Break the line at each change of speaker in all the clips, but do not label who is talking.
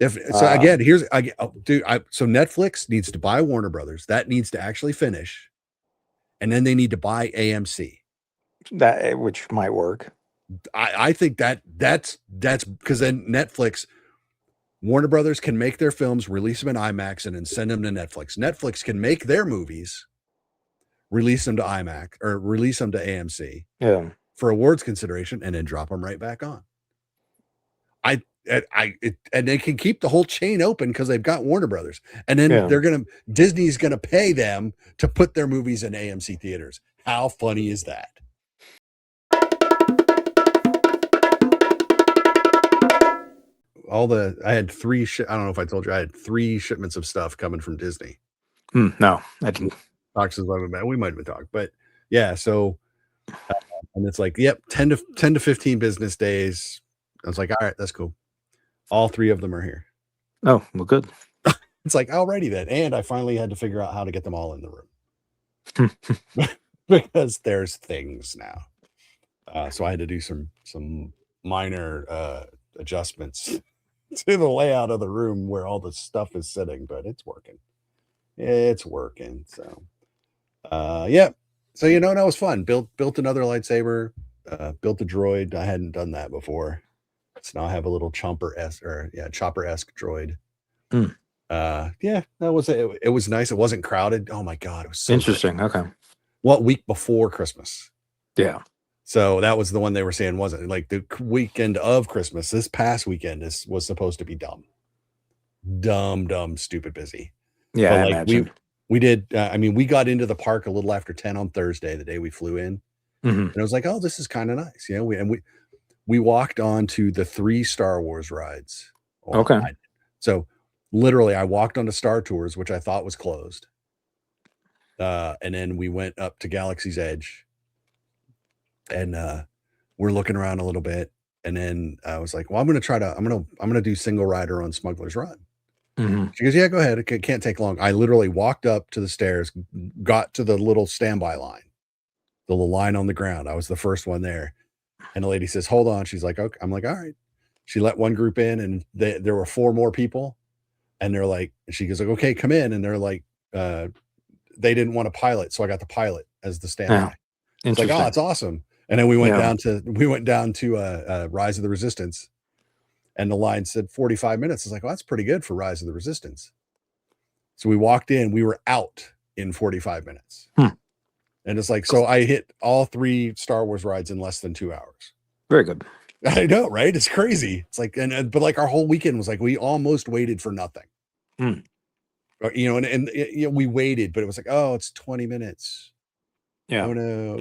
So again, so Netflix needs to buy Warner Brothers. That needs to actually finish, and then they need to buy AMC.
That which might work.
I think that's because then Netflix, Warner Brothers can make their films, release them in IMAX, and then send them to Netflix. Netflix can make their movies, release them to IMAX or release them to AMC for awards consideration, and then drop them right back on. And they can keep the whole chain open because they've got Warner Brothers, and then Disney's gonna pay them to put their movies in AMC theaters. How funny is that? I had three. I don't know if I told you I had 3 shipments of stuff coming from Disney.
No, I didn't.
We might have talked, but yeah. So, and it's like, yep, 10 to 15 business days. I was like, all right, that's cool. All 3 of them are here.
Oh, well, good.
It's like, alrighty then. And I finally had to figure out how to get them all in the room because there's things now. So I had to do some minor adjustments to the layout of the room where all the stuff is sitting, but it's working. It's working. So, yeah. So, that was fun. Built another lightsaber, built a droid. I hadn't done that before. So now I have a little chopper-esque droid. Yeah, that was it. It was nice. It wasn't crowded. Oh my God. It was so
interesting.
great.
Okay.
What week before Christmas?
Yeah.
So that was the one they were saying wasn't like the weekend of Christmas. This past weekend was supposed to be dumb, stupid busy.
Yeah,
but
I
like
imagine.
we did. We got into the park a little after 10 on Thursday, the day we flew in, and I was like, "Oh, this is kind of nice." We walked on to the 3 Star Wars rides.
Okay.
So literally, I walked onto Star Tours, which I thought was closed, and then we went up to Galaxy's Edge. And we're looking around a little bit, and then I was like, "Well, I'm gonna do single rider on Smuggler's Run." She goes, "Yeah, go ahead. It can't take long." I literally walked up to the stairs, got to the little standby line, the little line on the ground. I was the first one there, and the lady says, "Hold on." She's like, "Okay." I'm like, "All right." She let one group in, and there were 4 more people, and they're like, she goes like, "Okay, come in," and they're like, they didn't want a pilot, so I got the pilot as the standby. It's like, "Oh, it's awesome." And then we went down to Rise of the Resistance, and the line said 45 minutes. It's like, well, that's pretty good for Rise of the Resistance. So we walked in, we were out in 45 minutes. And it's like, so I hit all 3 Star Wars rides in less than 2 hours.
Very good.
I know, right? It's crazy. It's like, but like our whole weekend was like, we almost waited for nothing. And we waited, but it was like, oh, it's 20 minutes.
Yeah.
Oh no.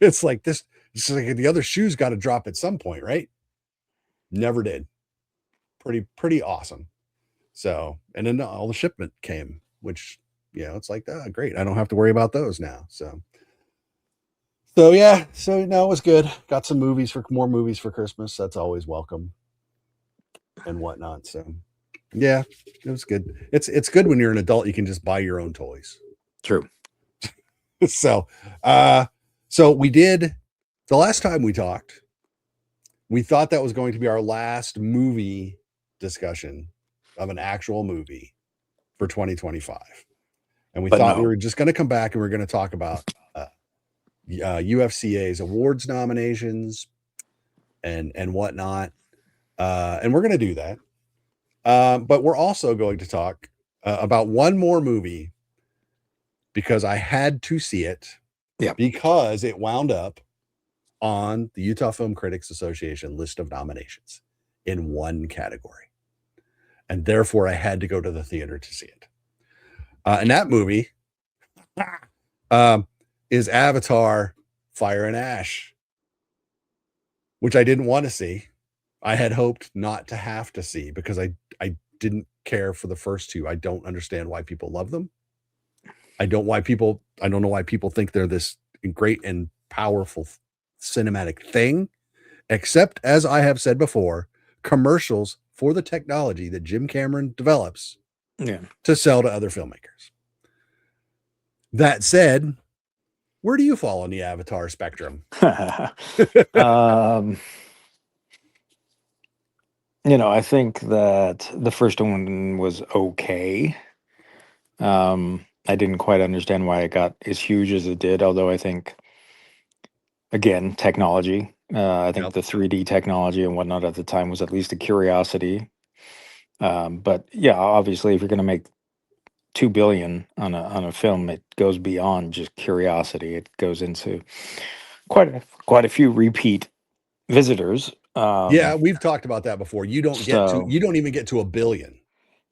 It's like this. It's like the other shoe's got to drop at some point, right? Never did. Pretty awesome. So, and then all the shipment came, which, it's like, oh, great. I don't have to worry about those now. So yeah. So no, it was good. Got some more movies for Christmas. That's always welcome and whatnot. So yeah, it was good. It's good when you're an adult, you can just buy your own toys.
True.
So we did. The last time we talked, we thought that was going to be our last movie discussion of an actual movie for 2025. And we thought we were just going to come back and we're going to talk about UFCA's awards nominations and whatnot. And we're going to do that. But we're also going to talk about one more movie because I had to see it.
Yeah.
Because it wound up on the Utah Film Critics Association list of nominations in one category. And therefore, I had to go to the theater to see it. And that movie is Avatar: Fire and Ash, which I didn't want to see. I had hoped not to have to see because I didn't care for the first 2. I don't understand why people love them. I don't know why people think they're this great and powerful cinematic thing, except, as I have said before, commercials for the technology that Jim Cameron develops to sell to other filmmakers. That said, where do you fall on the Avatar spectrum?
I think that the first one was okay. I didn't quite understand why it got as huge as it did, although I think, again, technology. I think
Yep.
the 3D technology and whatnot at the time was at least a curiosity. But yeah, obviously, if you're going to make 2 billion on a film, it goes beyond just curiosity. It goes into quite a few repeat visitors.
Yeah, we've talked about that before.
So
You don't even get to a billion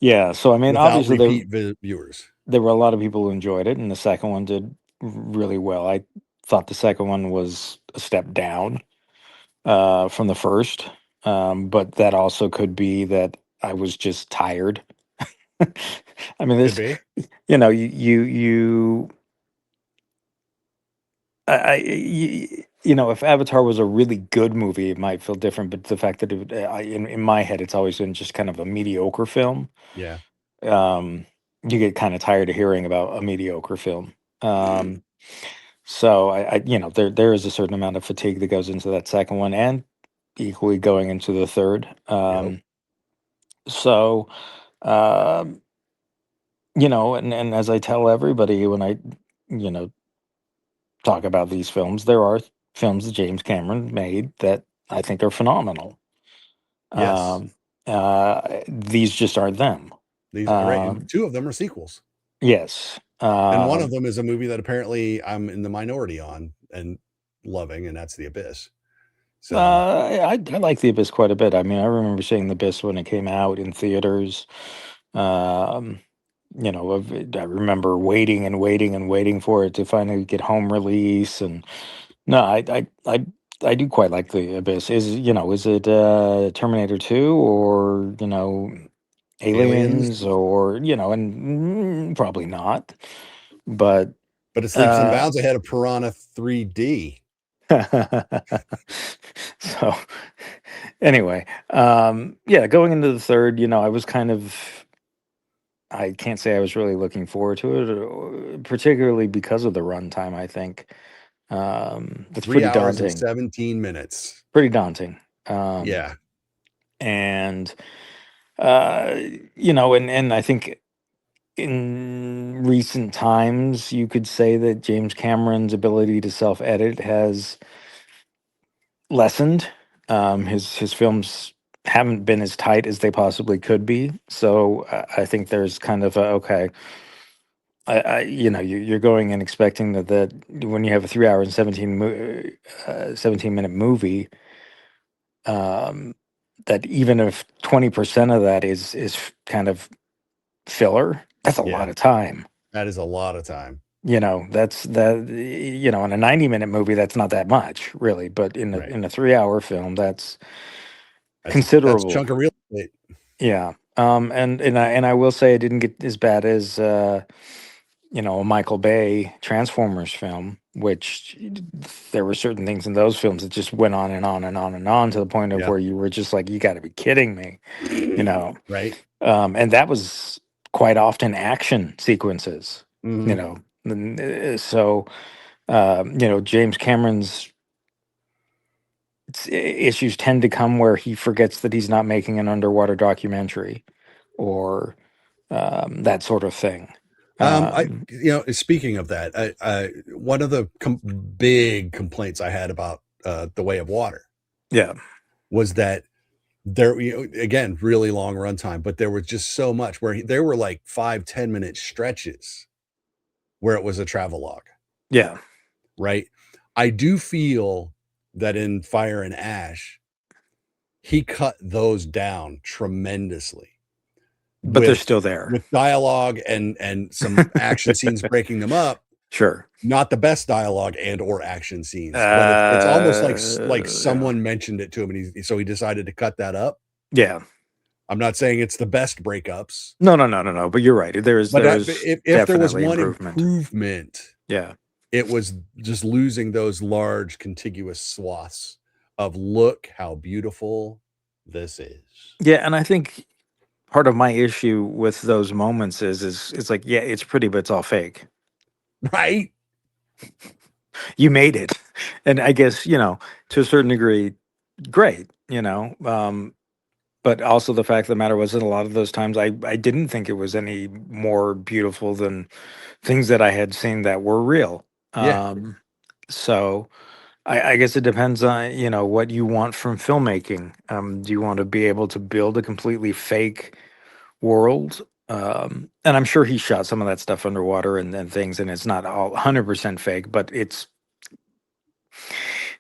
yeah, so I mean,
without
obviously
repeat viewers.
there were a lot of people who enjoyed it, and the second one did really well. I thought the second one was a step down from the first, but that also could be that I was just tired. I mean,
Could
this,
be.
you if Avatar was a really good movie, it might feel different. But the fact that in my head, it's always been just kind of a mediocre film.
Yeah.
Um, you get kind of tired of hearing about a mediocre film. Um, so there is a certain amount of fatigue that goes into that second one, and equally going into the third.
Yep.
So um, and as I tell everybody when I you know talk about these films, there are films that James Cameron made that I think are phenomenal.
Yes.
Um, these just aren't them.
These right, and
Um,
two of them are sequels.
yes.
And one of them is a movie that apparently I'm in the minority on and loving, and that's The Abyss. So,
I like The Abyss quite a bit. I mean, I remember seeing The Abyss when it came out in theaters. Um, I remember waiting and waiting and waiting for it to finally get home release. And no, I do quite like The Abyss. Is it Terminator 2 or Aliens
Aliens,
or and probably not. But
but it's leaps and
uh
bounds ahead of Piranha 3D.
so anyway, yeah, going into the third, I was kind of I can't say I was really looking forward to it, particularly because of the runtime, I think. It's
3
pretty
hours and
daunting.
17 minutes.
Pretty daunting. Um,
Yeah.
and uh, and I think in recent times you could say that James Cameron's ability to self-edit has lessened. His films haven't been as tight as they possibly could be. So I think there's kind of a, okay. You're going and expecting that when you have a 3 hour and 17-minute movie, um, that even if 20% of that is kind of filler, that's a lot
Yeah.
of time.
That is a lot of time.
In a 90-minute movie, that's not that much, really. But
Right.
in a 3 hour film, that's
That's a
considerable.
chunk of real estate.
Yeah. And I will say it didn't get as bad as a Michael Bay Transformers film, which there were certain things in those films that just went on and on and on and on to the point of
Yeah.
where you were just like, you got to be kidding me, you know.
Right.
And that was quite often action sequences, you
Mhm.
know. So James Cameron's issues tend to come where he forgets that he's not making an underwater documentary or that sort of thing. Um,
Speaking of that, one of the big complaints I had about The Way of Water
yeah,
was that again, really long runtime, but there was just so much where there were like 5-10 minute stretches where it was a travelogue,
yeah,
right? I do feel that in Fire and Ash, he cut those down tremendously
but they're
with
still there.
dialogue and some action scenes breaking them up.
Sure.
Not the best dialogue and or action scenes, but it's almost like
Yeah.
someone mentioned it to him, and he decided to cut that up.
Yeah.
I'm not saying it's the best breakups,
No, no, no, no, no. But you're right.
but
There is
if there was
definitely
one
improvement.
improvement,
Yeah.
it was just losing those large contiguous swaths of look how beautiful this is.
Yeah, and I think part of my issue with those moments is it's like, yeah, it's pretty, but it's all fake.
Right?
You made it. And I guess, to a certain degree, great, But also the fact of the matter was that a lot of those times I didn't think it was any more beautiful than things that I had seen that were real.
Yeah.
So I guess it depends on, what you want from filmmaking. Do you want to be able to build a completely fake world? And I'm sure he shot some of that stuff underwater and things, and it's not all 100% fake, but it's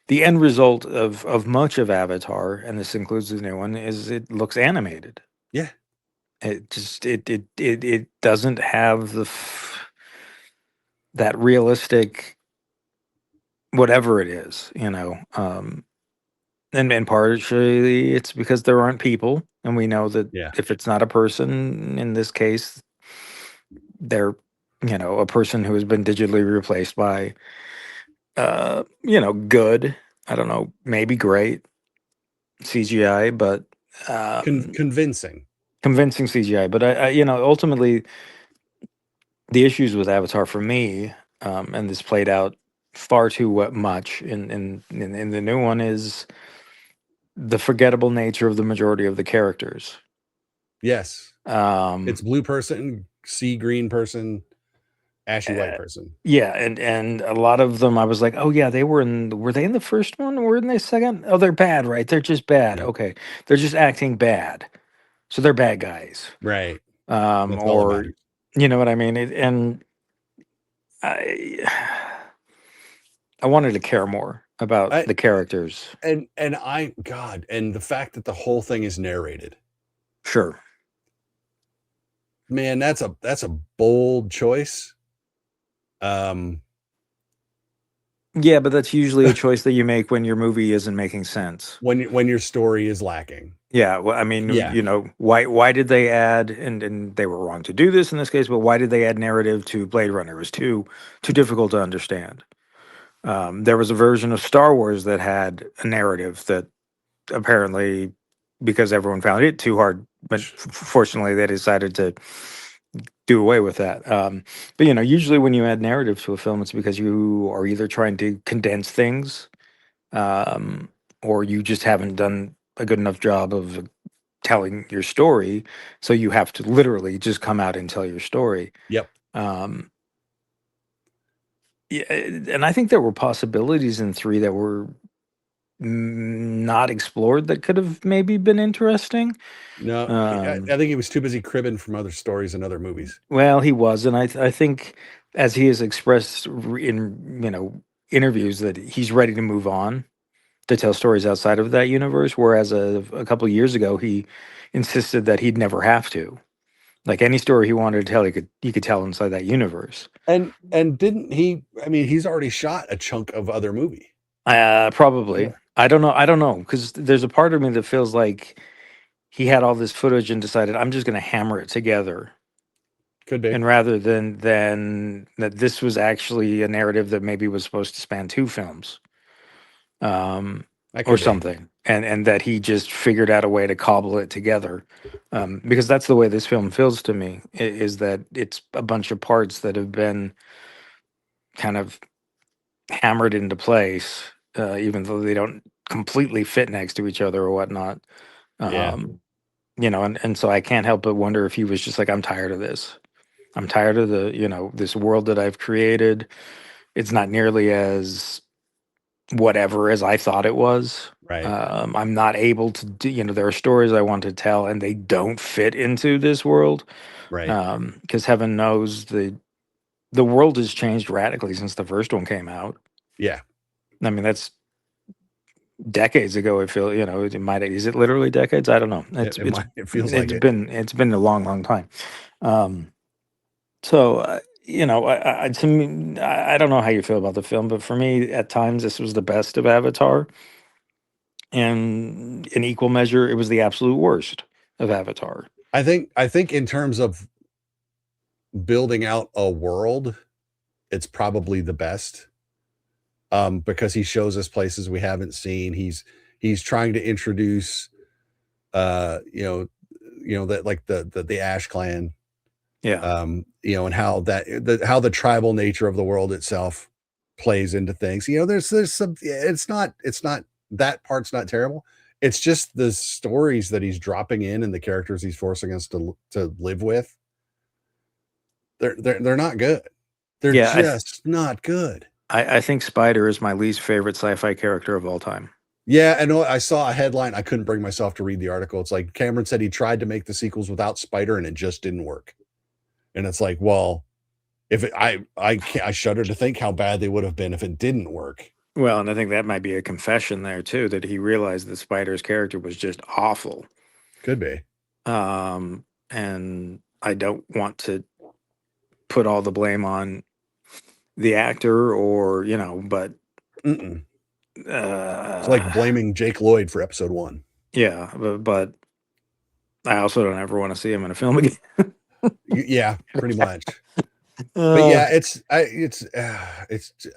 the end result of much of Avatar, and this includes the new one, is it looks animated.
Yeah.
It just it doesn't have that realistic whatever it is, and partially it's because there aren't people, and we know that
Yeah.
if it's not a person, in this case, they're a person who has been digitally replaced by good, I don't know, maybe great CGI, but
Convincing.
convincing CGI. But ultimately the issues with Avatar for me, and this played out far too much in the new one, is the forgettable nature of the majority of the characters.
Yes.
Um,
It's blue person, sea green person, ashy white
uh,
person.
yeah, and a lot of them, I was like, oh yeah, were they in the first one? Were in the second? Oh, they're bad, right? They're just bad.
Yep.
Okay, they're just acting bad, so they're bad guys.
Right. That's all that
Or
matters.
you know what I mean? And I, I wanted to care more about
I
the characters.
and I God, and the fact that the whole thing is narrated.
Sure.
Man, that's a bold choice. Um
Yeah, but that's usually a choice that you make when your movie isn't making sense.
when your story is lacking.
Yeah, well, I mean,
Yeah.
why did they add, and they were wrong to do this in this case, but why did they add narrative to Blade Runner? It was too difficult to understand. There was a version of Star Wars that had a narrative that apparently, because everyone found it too hard, but fortunately they decided to do away with that. But usually when you add narrative to a film, it's because you are either trying to condense things, um, or you just haven't done a good enough job of telling your story. So you have to literally just come out and tell your story.
Yep.
Um, yeah, and I think there were possibilities in three that were not explored that could have maybe been interesting.
No, I
Um,
think he was too busy cribbing from other stories and other movies.
well, he was, and I think as he has expressed in interviews that he's ready to move on to tell stories outside of that universe. Whereas a couple of years ago, he insisted that he'd never have to. Like any story he wanted to tell, he could tell inside that universe.
And didn't he, I mean, he's already shot a chunk of other movie.
Probably.
Yeah.
I don't know. I don't know because there's a part of me that feels like he had all this footage and decided I'm just going to hammer it together.
Could be.
And rather than that, this was actually a narrative that maybe was supposed to span two films, um,
That
or
could be.
something, and that he just figured out a way to cobble it together, because that's the way this film feels to me. Is that it's a bunch of parts that have been kind of hammered into place, even though they don't completely fit next to each other or whatnot.
Yeah.
Um, and so I can't help but wonder if he was just like, I'm tired of this. I'm tired of this world that I've created. It's not nearly as whatever as I thought it was.
Right.
I'm not able to do, there are stories I want to tell and they don't fit into this world.
Right.
Because heaven knows the world has changed radically since the first one came out.
Yeah.
I mean, that's decades ago. I feel, is it literally decades? I don't know.
It might, it feels like it.
It's been a long, long time. Um, So, to me, I don't know how you feel about the film, but for me, at times, this was the best of Avatar, and in equal measure, it was the absolute worst of Avatar.
I think in terms of building out a world, it's probably the best. Because he shows us places we haven't seen. He's trying to introduce uh, you know, that like the Ash clan,
Yeah,
and how how the tribal nature of the world itself plays into things. There's some, it's not that part's not terrible. It's just the stories that he's dropping in and the characters he's forcing us to live with. They're not good. They're
Yeah,
just not good.
I think Spider is my least favorite sci-fi character of all time.
Yeah, and I saw a headline. I couldn't bring myself to read the article. It's like Cameron said he tried to make the sequels without Spider and it just didn't work. And it's like, well, if it, I shudder to think how bad they would have been if it didn't work.
Well, and I think that might be a confession there too, that he realized that Spider's character was just awful.
Could be.
And I don't want to put all the blame on the actor or, but
It's like blaming Jake Lloyd for episode 1.
Yeah, but I also don't ever want to see him in a film again.
Yeah, pretty much. But yeah,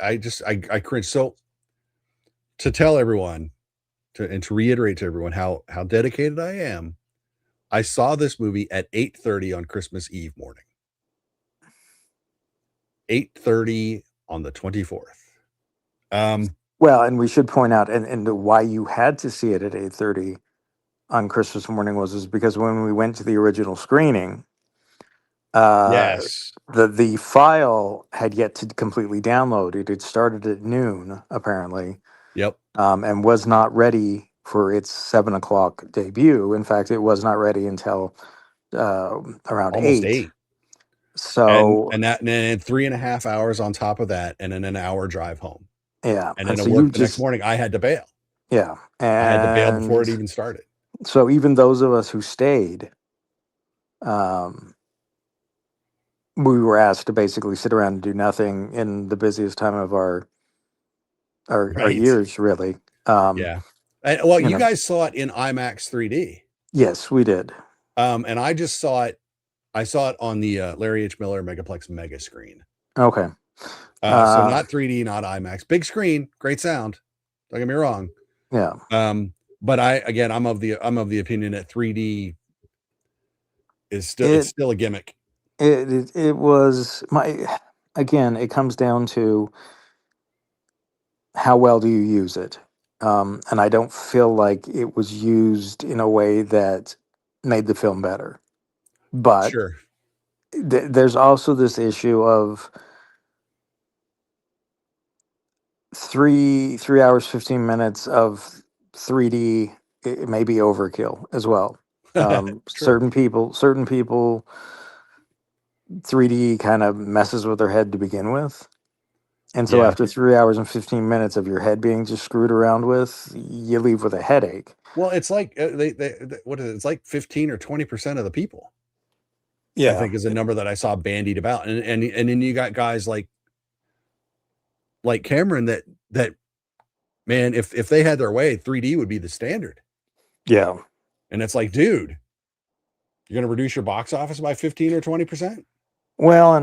I cringe. So to tell everyone and to reiterate to everyone how dedicated I am, I saw this movie at 8:30 on Christmas Eve morning. 8:30 on the 24th.
Well, and we should point out, and why you had to see it at 8:30 on Christmas morning is because when we went to the original screening,
yes,
the file had yet to completely download. It had started at noon, apparently.
Yep.
And was not ready for its 7 o'clock debut. In fact, it was not ready until around
almost
8.
8.
So
and 3.5 hours on top of that, and then an hour drive home.
Yeah,
and then at work the next morning, I had to bail.
Yeah,
I had to bail before it even started.
So even those of us who stayed, we were asked to basically sit around and do nothing in the busiest time of our years, really.
Yeah. Well, you guys saw it in IMAX 3D.
Yes, we did.
And I just saw it. I saw it on the Larry H. Miller Megaplex Mega Screen.
Okay.
So not 3D, not IMAX. Big screen, great sound. Don't get me wrong.
Yeah.
But I'm of the opinion that 3D is still a gimmick.
It was again, it comes down to how well do you use it. And I don't feel like it was used in a way that made the film better. But
sure.
There's also this issue of 3 hours 15 minutes of 3D. It may be overkill as well. Certain people 3D kind of messes with their head to begin with. And so after 3 hours and 15 minutes of your head being just screwed around with, you leave with a headache.
Well, it's like what is it? It's like 15 or 20% of the people.
Yeah,
I think is a number that I saw bandied about, and then you got guys like Cameron that man, if they had their way, 3D would be the standard.
Yeah,
and it's like, dude, you're going to reduce your box office by 15 or 20%.
Well,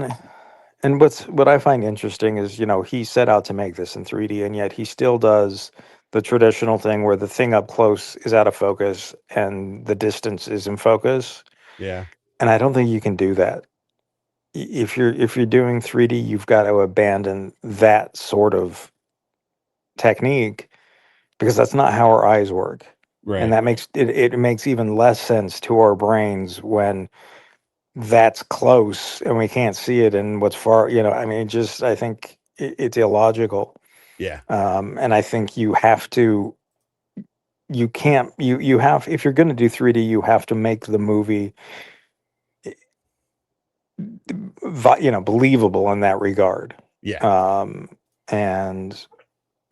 and what I find interesting is, he set out to make this in 3D, and yet he still does the traditional thing where the thing up close is out of focus and the distance is in focus.
Yeah.
And I don't think you can do that. If you're doing 3D, you've got to abandon that sort of technique because that's not how our eyes work.
Right.
And that makes it makes even less sense to our brains when that's close and we can't see it and what's far, I mean, I think it's illogical.
Yeah.
And I think you have, if you're going to do 3D, you have to make the movie, believable in that regard.
Yeah.
And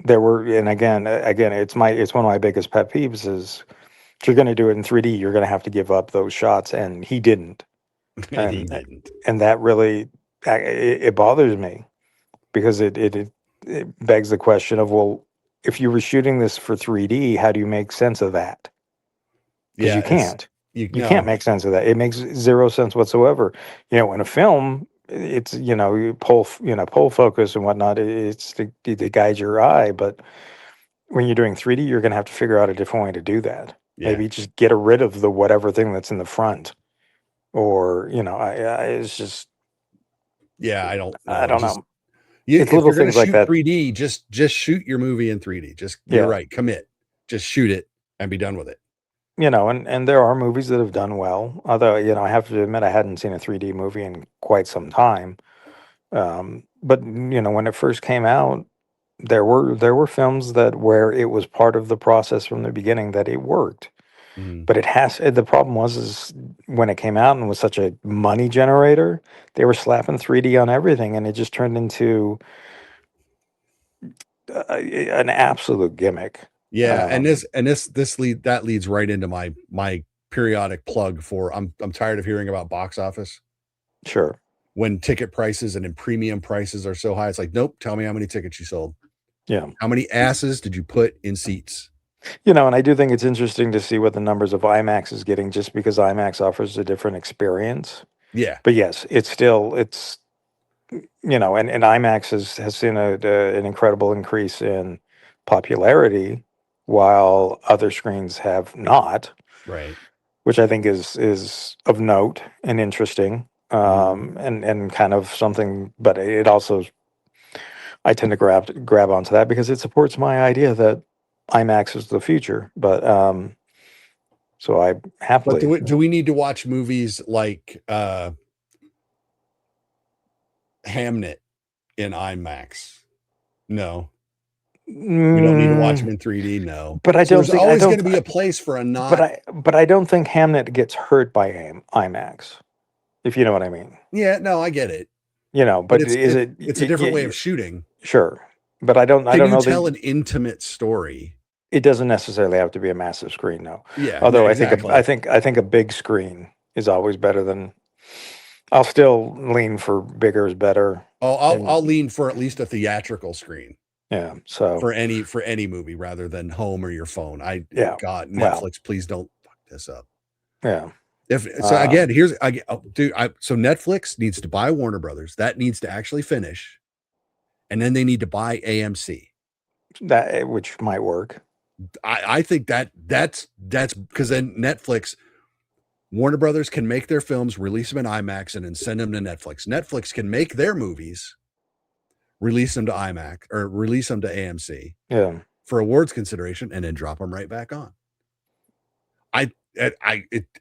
there were, and again, it's one of my biggest pet peeves is if you're going to do it in 3D, you're going to have to give up those shots. And he didn't. And
he didn't.
And that really, it bothers me because it begs the question of, well, if you were shooting this for 3D, how do you make sense of that? Because you can't. You can't make sense of that. It makes zero sense whatsoever. In a film, it's you pull focus and whatnot. It's to guide your eye, but when you're doing 3D, you're going to have to figure out a different way to do that.
Yeah.
Maybe just get rid of the whatever thing that's in the front, or it's just.
Yeah, I don't know.
I don't know.
It's little things like that. 3D, just shoot your movie in 3D. You're right. Commit. Just shoot it. and be done with it.
And there are movies that have done well. Although, I have to admit I hadn't seen a 3D movie in quite some time. But when it first came out, there were films that where it was part of the process from the beginning that it worked.
Mhm.
But the problem was is when it came out and was such a money generator, they were slapping 3D on everything, and it just turned into an absolute gimmick.
Yeah, and
Um,
that leads right into my periodic plug for I'm tired of hearing about box office.
sure.
When ticket prices and premium prices are so high, it's like, nope, tell me how many tickets you sold.
Yeah.
How many asses did you put in seats?
And I do think it's interesting to see what the numbers of IMAX is getting just because IMAX offers a different experience.
Yeah.
But yes, and IMAX has seen an incredible increase in popularity while other screens have not,
Right.
which I think is of note and interesting.
Mhm.
And kind of something, but it also I tend to grab onto that because it supports my idea that IMAX is the future. But so I
But
happily.
do we need to watch movies like Hamnet in IMAX? No. We don't need to watch them
Mm,
in 3D. No.
but I
So
don't
there's
think I
always going
don't.
to be a place for a
But
not.
I don't think Hamnet gets hurt by IMAX, if you know what I mean.
Yeah, no, I get it. But
But is it?
it's a different way of shooting.
Sure, but I
Can
don't
you
know
tell
that
an intimate story?
it doesn't necessarily have to be a massive screen, no.
Yeah, no,
Although
exactly.
I think a big screen is always better than. I'll still lean for bigger is better,
I'll
and
lean for at least a theatrical screen
yeah. So
for any movie rather than home or your phone.
yeah,
God,
well,
Netflix, please don't fuck this up.
yeah,
If so,
uh,
again, so Netflix needs to buy Warner Brothers. That needs to actually finish, and then they need to buy AMC.
that which might work.
I think that's because then Netflix, Warner Brothers can make their films, release them in IMAX, and then send them to Netflix. Netflix can make their movies, release them to IMAX or release them to AMC
Yeah,
for awards consideration, and then drop them right back on.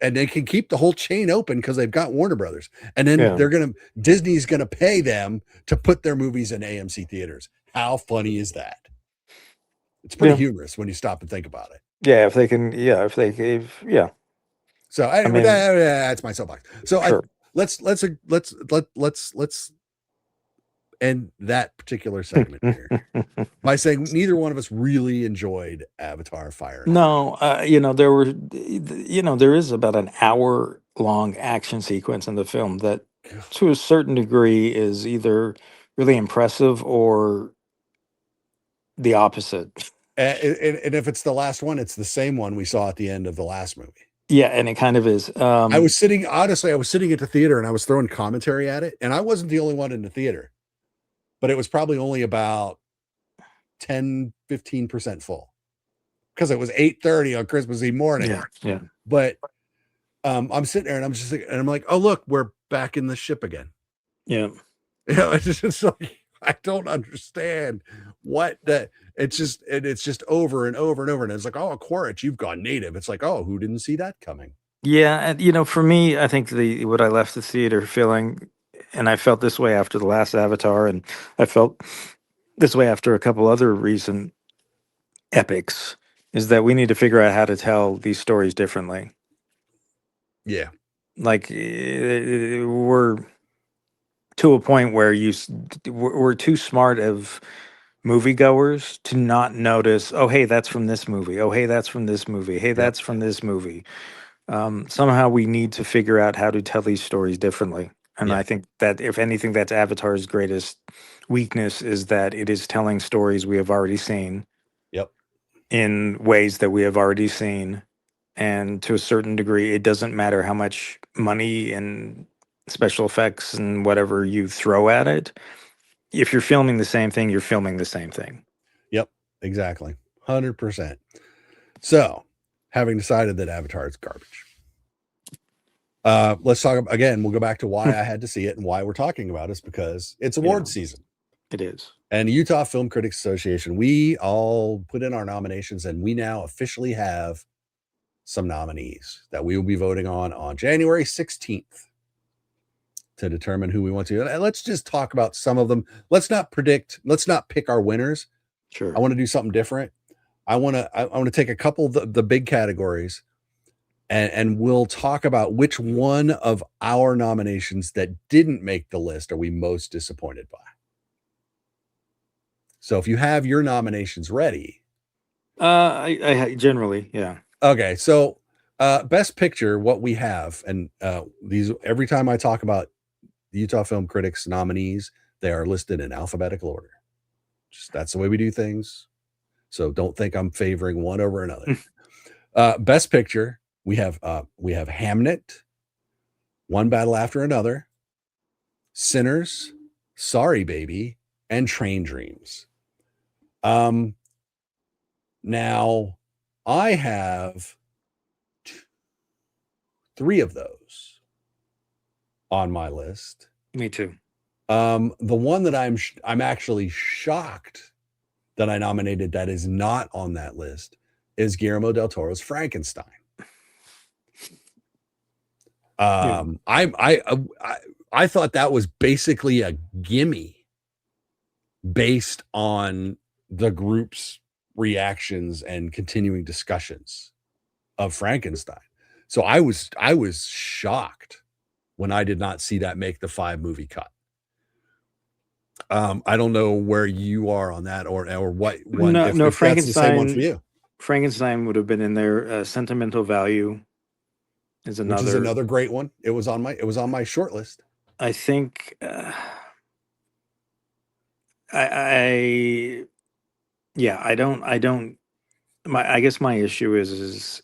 And they can keep the whole chain open because they've got Warner Brothers, and then
yeah,
Disney's gonna pay them to put their movies in AMC theaters. How funny is that? It's pretty
yeah,
humorous when you stop and think about it.
yeah. If they can, yeah, if they gave, yeah.
So
I
anyway,
mean,
that's my soapbox. So
sure.
let's end that particular segment here by saying neither one of us really enjoyed Avatar: Fire and Ash.
No, there is about an hour long action sequence in the film that, to a certain degree, is either really impressive or the opposite.
And if it's the last one, it's the same one we saw at the end of the last movie.
Yeah, and it kind of is.
I was sitting at the theater and I was throwing commentary at it, and I wasn't the only one in the theater, but it was probably only about 10-15% full because it was 8:30 on Christmas Eve morning.
Yeah, yeah,
But I'm sitting there and I'm like, oh look, we're back in the ship again.
yeah,
It's just like I don't understand what that. It's just over and over and over, and it's like, oh, Quaritch, you've gone native. It's like, oh, who didn't see that coming?
yeah. And for me, I think the what I left the theater feeling, and I felt this way after the last Avatar, and I felt this way after a couple other recent epics, is that we need to figure out how to tell these stories differently.
Yeah,
Like we're to a point where we're too smart of moviegoers to not notice. Oh, hey, that's from this movie. Oh, hey, that's from this movie. Hey,
yep,
that's from this movie. Somehow we need to figure out how to tell these stories differently. And
yeah,
I think that if anything, that's Avatar's greatest weakness is that it is telling stories we have already seen
yep,
in ways that we have already seen. And to a certain degree, it doesn't matter how much money and special effects and whatever you throw at it. If you're filming the same thing, you're filming the same thing.
yep, exactly, 100%. So, having decided that Avatar is garbage, let's talk again. We'll go back to why I had to see it and why we're talking about it is because it's
Yeah.
award season.
It is.
And Utah Film Critics Association, we all put in our nominations, and we now officially have some nominees that we will be voting on January 16th to determine who we want to. And let's just talk about some of them. Let's not pick our winners.
Sure.
I want to do something different. I want to take a couple of the big categories, and we'll talk about which one of our nominations that didn't make the list are we most disappointed by. So if you have your nominations ready.
I generally, yeah.
Okay, so best picture, what we have, and these, every time I talk about the Utah Film Critics nominees, they are listed in alphabetical order. Just, that's the way we do things. So don't think I'm favoring one over another. Best picture, we have Hamnet, One Battle After Another, Sinners, Sorry Baby, and Train Dreams. Now I have 3 of those on my list.
Me too.
The one that I'm actually shocked that I nominated that is not on that list is Guillermo del Toro's Frankenstein. I thought that was basically a gimme based on the group's reactions and continuing discussions of Frankenstein. So I was shocked when I did not see that make the 5-movie cut. I don't know where you are on that, or what one.
No,
if that's the same one for you.
Frankenstein would have been in there. Sentimental Value is another.
Which is another great one. It was on my short list.
I think I guess my issue is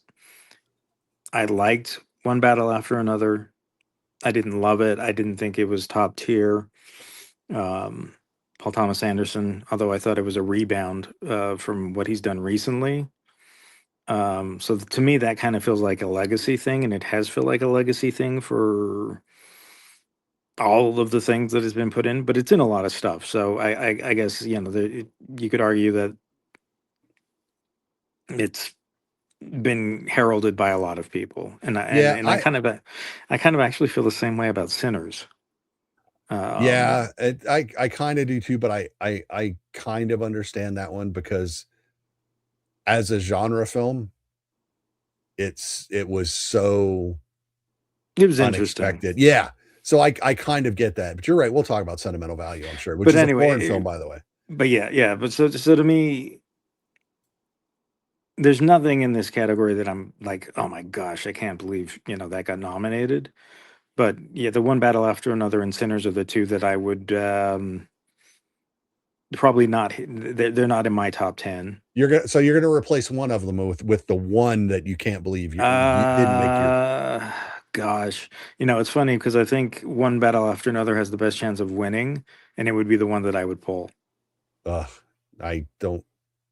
I liked One Battle After Another. I didn't love it. I didn't think it was top tier. Paul Thomas Anderson, although I thought it was a rebound from what he's done recently. So to me, that kind of feels like a legacy thing, and it has felt like a legacy thing for all of the things that has been put in, but it's in a lot of stuff. So I guess, you could argue that it's been heralded by a lot of people, and I kind of actually feel the same way about Sinners.
I kind of do too, but I kind of understand that one because as a genre film, it was so
unexpected.
Yeah. So I kind of get that, but you're right. We'll talk about Sentimental Value, I'm sure, which is a foreign film, by the way.
But yeah. But so to me, there's nothing in this category that I'm like, oh my gosh, I can't believe that got nominated. But yeah, the One Battle After Another and Sinners are the two that I would probably not. They're not in my top 10.
You're gonna replace one of them with the one that you can't believe you didn't make your.
Gosh, it's funny because I think One Battle After Another has the best chance of winning, and it would be the one that I would pull.
I don't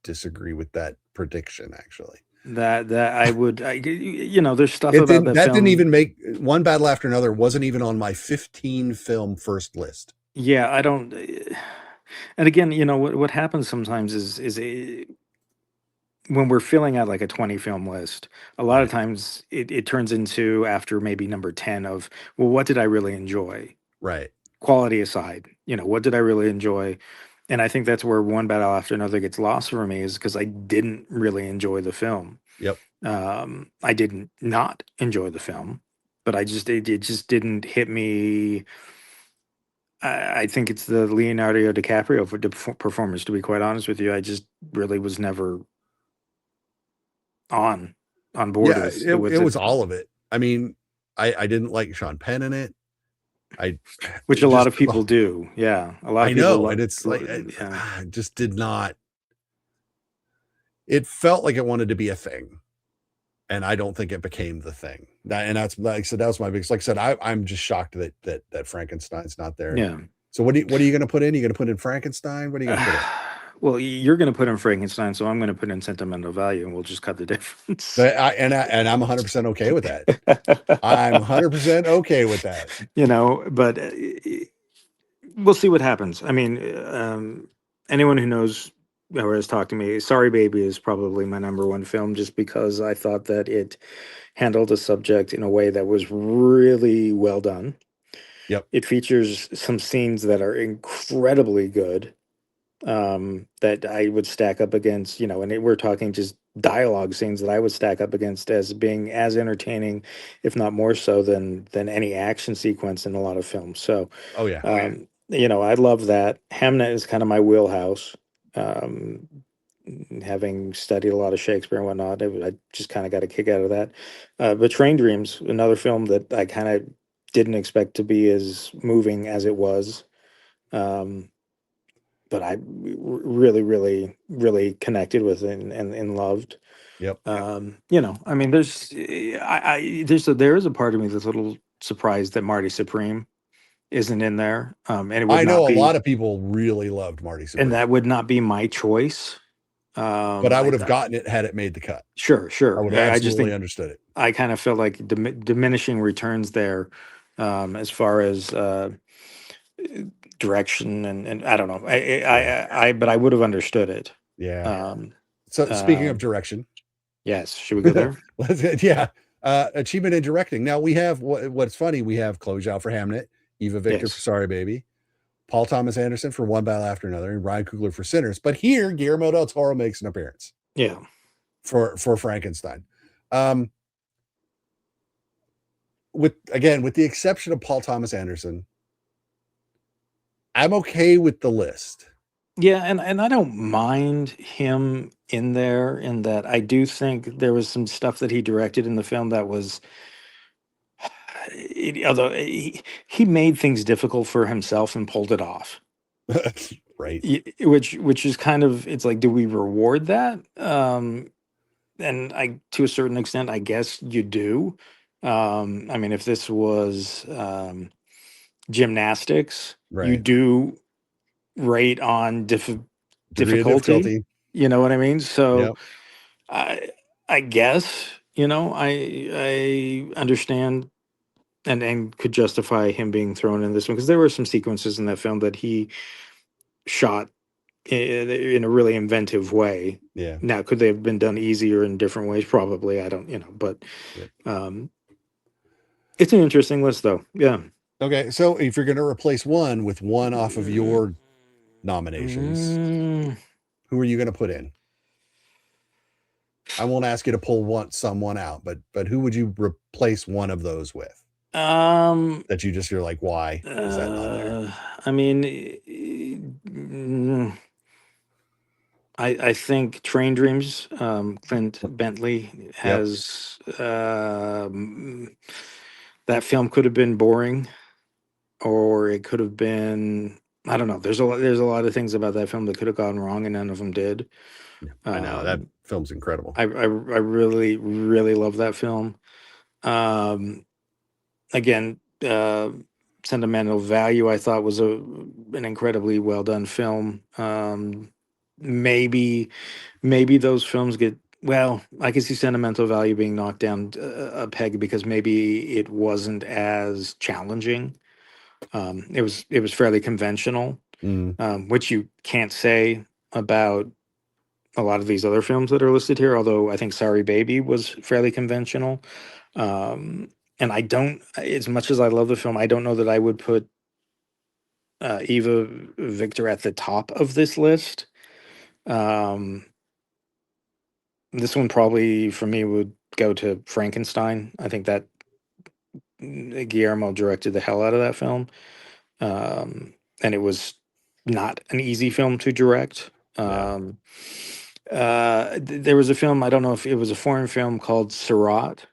disagree with that prediction, actually.
That I would, there's stuff about that film.
Didn't even make One Battle After Another wasn't even on my 15 film first list.
Yeah, I don't. And again, what happens sometimes is when we're filling out like a 20 film list, a lot of times it turns into, after maybe number 10, of, well, what did I really enjoy?
Right.
Quality aside, what did I really enjoy? And I think that's where One Battle After Another gets lost for me, is because I didn't really enjoy the film.
Yep.
I didn't not enjoy the film, but it just didn't hit me. I think it's the Leonardo DiCaprio performance, to be quite honest with you. I just really was never on board.
Yeah, it was all of it. I mean, I didn't like Sean Penn in it.
Which a lot of people do. Yeah. A lot of people. I know.
And it's like, I just did not. It felt like it wanted to be a thing. And I don't think it became the thing. And that's, like I said, that was my biggest, like I said, I'm just shocked that Frankenstein's not there.
Yeah.
So what are you going to put in? You going to put in Frankenstein? What are you going to put in?
Well, you're going to put in Frankenstein, so I'm going to put in Sentimental Value, and we'll just cut the difference.
But I'm 100% okay with that. I'm 100% okay with that.
But we'll see what happens. I mean, anyone who knows or has talked to me, Sorry Baby is probably my number one film, just because I thought that it handled a subject in a way that was really well done.
Yep.
It features some scenes that are incredibly good, that I would stack up against, and we're talking just dialogue scenes that I would stack up against as being as entertaining, if not more so than any action sequence in a lot of films. So,
Oh yeah.
I love that. Hamnet is kind of my wheelhouse. Um, Having studied a lot of Shakespeare and whatnot, I just kind of got a kick out of that. But Train Dreams, another film that I kind of didn't expect to be as moving as it was. Um, but I really, really, really connected with it and loved.
Yep.
I mean, there is a part of me that's a little surprised that Marty Supreme isn't in there, and it would
I
not
know a
be,
lot of people really loved Marty
and
Supreme,
that would not be my choice.
but I
I
would have gotten it had it made the cut.
Sure,
I
sure.
would have
I just
absolutely
think
understood it.
I kind of feel like diminishing returns there, as far as direction and I don't know.
Yeah.
But I would have understood it.
Yeah.
Um,
So speaking of
um,
direction,
yes. Should we go there?
yeah. Achievement in directing. Now we have what's funny, we have Chloe Zhao for Hamnet, Eva Victor for
Yes.
Sorry Baby, Paul Thomas Anderson for One Battle After Another, and Ryan Coogler for Sinners. But here, Guillermo del Toro makes an appearance
Yeah.
for Frankenstein. Um, with the exception of Paul Thomas Anderson, I'm okay with the list.
Yeah, and I don't mind him in there, in that I do think there was some stuff that he directed in the film that was, although he made things difficult for himself and pulled it off.
Right.
Which is kind of, it's like, do we reward that? And I, to a certain extent, I guess you do. I mean, if this was gymnastics, you
Right.
do rate on
Degree of
difficulty.
difficulty.
You know what I mean? So
Yep.
I I guess, I understand and could justify him being thrown in this one, because there were some sequences in that film that he shot in a really inventive way.
Yeah.
Now, could they have been done easier in different ways? Probably. I don't, but
Yep.
um, it's an interesting list, though. Yeah.
Okay. So if you're going to replace one with one off of your nominations,
Mm,
who are you going to put in? I won't ask you to pull someone out, but who would you replace one of those with?
um,
That you're like, why is that not there?
I mean, I think Train Dreams, Clint Bentley
Yep.
has, that film could have been boring, or it could have been, I don't know. There's a lot of things about that film that could have gone wrong, and none of them did.
I know that
Um,
film's incredible.
I really, really love that film. Um, Again, sentimental value, I thought, was an incredibly well done film. Maybe maybe those films get, well, I can see sentimental value being knocked down a peg, because maybe it wasn't as challenging. It was fairly conventional,
Mm,
which you can't say about a lot of these other films that are listed here. Although I think Sorry Baby was fairly conventional. Um, and I don't, as much as I love the film, I don't know that I would put Eva Victor at the top of this list. Um, this one probably for me would go to Frankenstein. I think that Guillermo directed the hell out of that film, um, and it was not an easy film to direct.
yeah.
There was a film, I don't know if it was a foreign film, called Surat.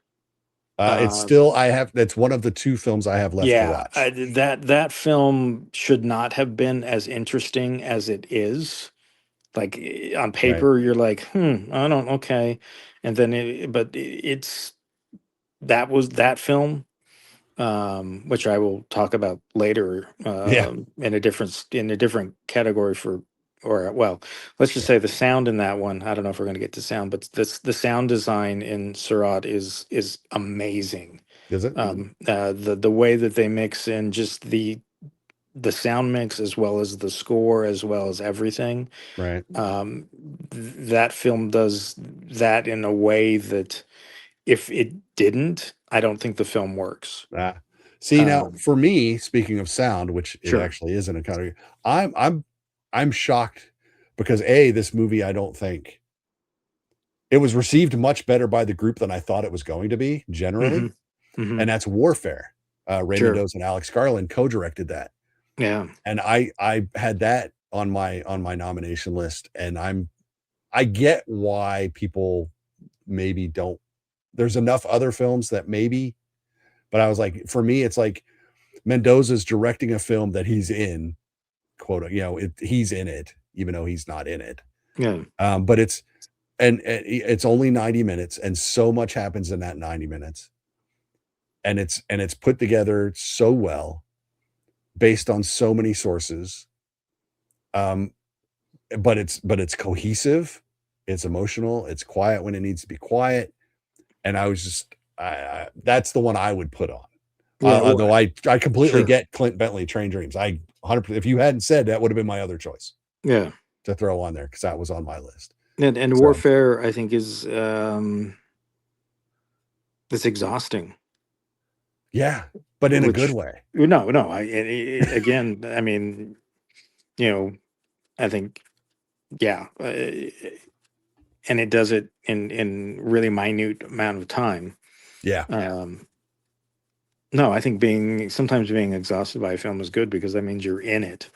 It's
Uh,
still that's one of the two films I have left to
yeah,
watch.
that film should not have been as interesting as it is. Like, on
Right.
paper, you're like, I don't, okay, and then it's, that was that film, which I will talk about later,
Yeah.
in a different category for, or, well, let's just
Yeah.
say the sound in that one. I don't know if we're going to get to sound, but the sound design in Surat is amazing.
Is it?
The way that they mix in just the sound mix as well as the score as well as everything.
Right.
That film does that in a way that if it didn't, I don't think the film works.
Ah. See, now
Um,
for me, speaking of sound, which it
sure.
actually isn't a category, I'm shocked because A, this movie, I don't think it was received much better by the group than I thought it was going to be
Hmm.
generally,
Hmm.
and that's Warfare. Ray
Sure.
Mendoza and Alex Garland co-directed that,
Yeah.
and I had that on my nomination list, and I get why people maybe don't. There's enough other films that maybe, but I was like, for me, it's like Mendoza's directing a film that he's in, quote, he's in it, even though he's not in it.
Yeah.
But it's only 90 minutes, and so much happens in that 90 minutes, and it's put together so well, based on so many sources. Um, but it's cohesive, it's emotional, it's quiet when it needs to be quiet, and I was just, that's the one I would put on.
Yeah.
Although I completely
Sure.
get Clint Bentley, Train Dreams. I 100%, if you hadn't said that, would have been my other choice
Yeah.
to throw on there because that was on my list.
And
So
Warfare, I think, is it's exhausting.
yeah, but in a good
Which
way.
no, again, I mean, you know, I think, yeah, and it does it in really minute amount of time.
Yeah,
Um, no, I think sometimes being exhausted by a film is good because that means you're in it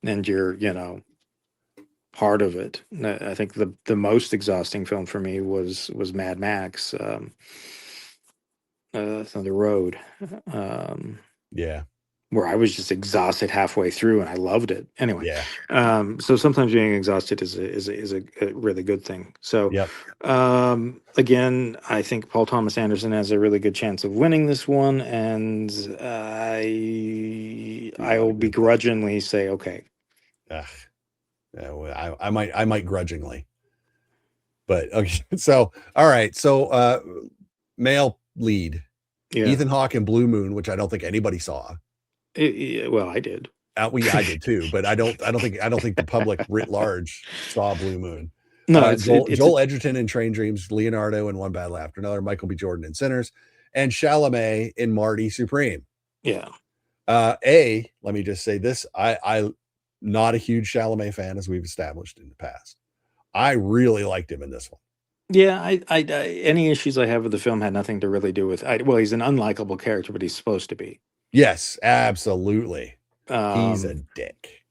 and you're, part of it. I think the most exhausting film for me was Mad Max, Thunder Road, um,
yeah,
where I was just exhausted halfway through and I loved it. Anyway,
yeah,
so sometimes being exhausted is a really good thing. So
yep.
again, I think Paul Thomas Anderson has a really good chance of winning this one, and
Do
I
not
will
agree with that.
begrudgingly say okay.
Ugh, yeah, well, I might grudgingly, but okay. So all right, so male lead,
Yeah.
Ethan Hawke in Blue Moon, which I don't think anybody saw.
Well, I did.
I did too, but I don't think the public writ large saw Blue Moon.
No,
Joel Edgerton in Train Dreams, Leonardo in One Battle After Another, Michael B. Jordan in Sinners, and Chalamet in Marty Supreme.
yeah.
Let me just say this: I not a huge Chalamet fan, as we've established in the past. I really liked him in this one.
Yeah, any issues I have with the film had nothing to really do with. Well, he's an unlikable character, but he's supposed to be.
Yes, absolutely. He's a
Um,
dick.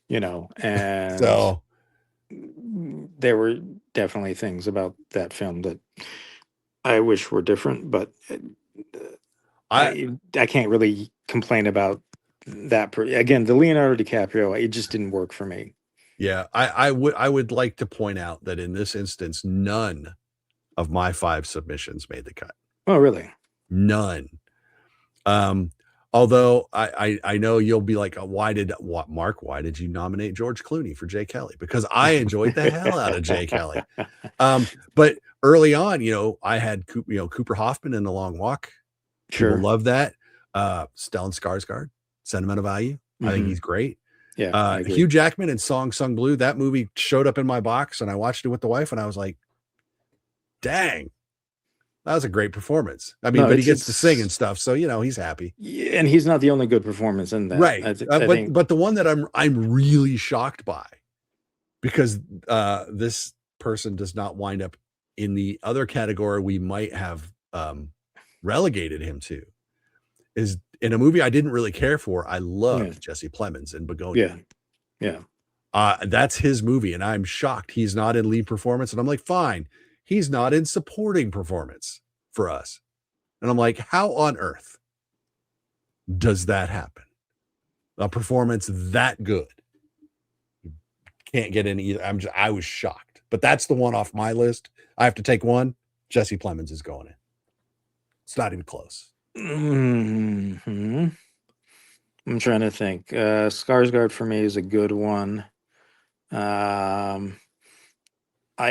and
So
there were definitely things about that film that I wish were different, but
I
I can't really complain about that. Again, the Leonardo DiCaprio, it just didn't work for me.
yeah, I would like to point out that in this instance, none of my 5 submissions made the cut.
Oh, really?
None. Um, although I know you'll be like, why did you nominate George Clooney for Jay Kelly? Because I enjoyed the hell out of Jay Kelly. But early on, I had Cooper Hoffman in The Long Walk. People
Sure.
love that. Stellan Skarsgård, Sentimental Value. I think
Hmm.
he's great.
Yeah, I agree.
Hugh Jackman in Song Sung Blue. That movie showed up in my box, and I watched it with the wife, and I was like, dang, that was a great performance. I mean,
No,
but he gets to sing and stuff, so he's happy.
yeah, and he's not the only good performance in that.
Right.
I think.
But the one that I'm really shocked by, because this person does not wind up in the other category we might have relegated him to, is in a movie I didn't really care for. I
Yeah,
loved Jesse Plemons in
yeah,
Begonia.
yeah.
That's his movie, and I'm shocked he's not in lead performance. And I'm like, fine, he's not in supporting performance for us. And I'm like, how on earth does that happen? A performance that good can't get in either. I was shocked, but that's the one off my list. I have to take one. Jesse Plemons is going in. It's not even close.
Hmm. I'm trying to think. Skarsgård for me is a good one. Um,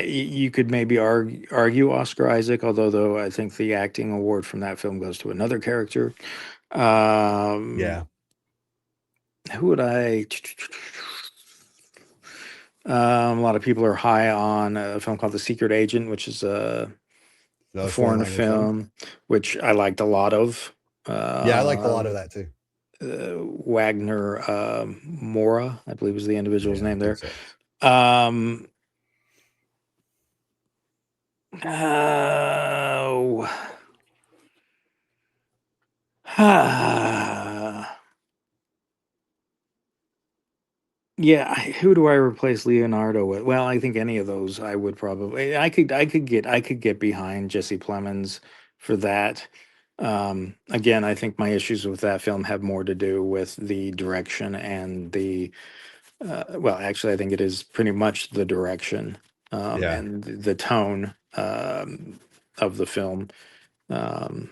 you could maybe argue Oscar Isaac, although though I think the acting award from that film goes to another character.
Yeah.
who would I? A lot of people are high on a film called The Secret Agent, which is a
Another foreign
foreign
language film.
film, which I liked a lot of.
Yeah, I liked a lot of
With
that too.
Wagner Mora, I believe is the individual's
Yeah, I
name
think
there.
so.
Um, oh, yeah. Who do I replace Leonardo with? Well, I think any of those I would probably. I could get behind Jesse Plemons for that. Again, I think my issues with that film have more to do with the direction and the well, actually, I think it is pretty much the direction
Yeah.
and the tone of the film. Um,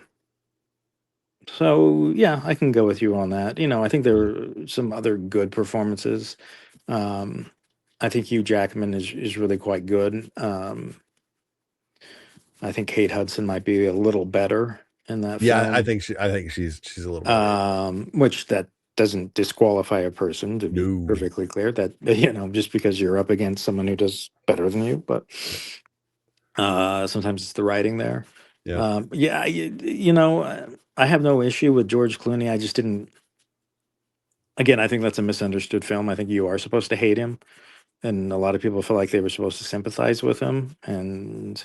so yeah, I can go with you on that. I think there
Yeah.
are some other good performances. Um, I think Hugh Jackman is really quite good. I think Kate Hudson might be a little better in that
Yeah,
film,
I think she's a little better.
which that doesn't disqualify a person, to be
No.
perfectly clear, that just because you're up against someone who does better than you. But
Yep.
sometimes it's the writing there.
Yep.
Yeah, I have no issue with George Clooney. I just didn't. Again, I think that's a misunderstood film. I think you are supposed to hate him, and a lot of people feel like they were supposed to sympathize with him, and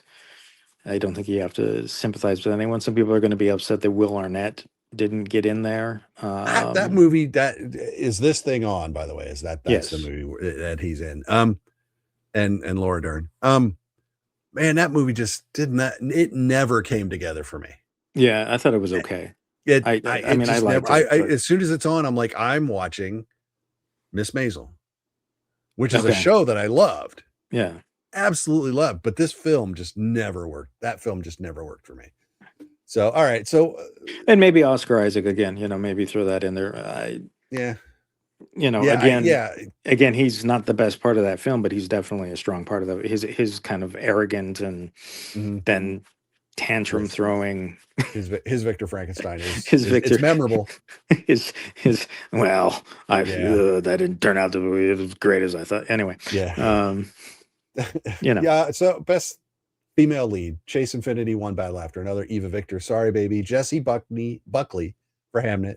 I don't think you have to sympathize with anyone. Some people are going to be upset that Will Arnett didn't get in there.
That movie, that is this thing on, by the way, is that's the
Yes.
movie that he's in. And Laura Dern. Man, that movie just did not, it never came together for me.
Yeah, I thought it was okay. I
It
mean, I
just never,
liked it, but
as soon as it's on, I'm like, I'm watching Miss Maisel, which is a
okay.
show that I loved,
Yeah.
absolutely loved, but this film just never worked. That film just never worked for me. So, all right. So,
And maybe Oscar Isaac again, maybe throw that in there.
yeah,
Again,
yeah.
he's not the best part of that film, but he's definitely a strong part of his kind of arrogant and
Mhm.
then tantrum
Yes.
throwing
His Victor Frankenstein
his Victor
it's memorable.
his well,
Yeah.
that didn't turn out to be as great as I thought. Anyway,
Yeah. Yeah. So best female lead, Chase Infinity, One Battle After Another, Eva Victor, Sorry Baby, Jessie Buckley for Hamnet,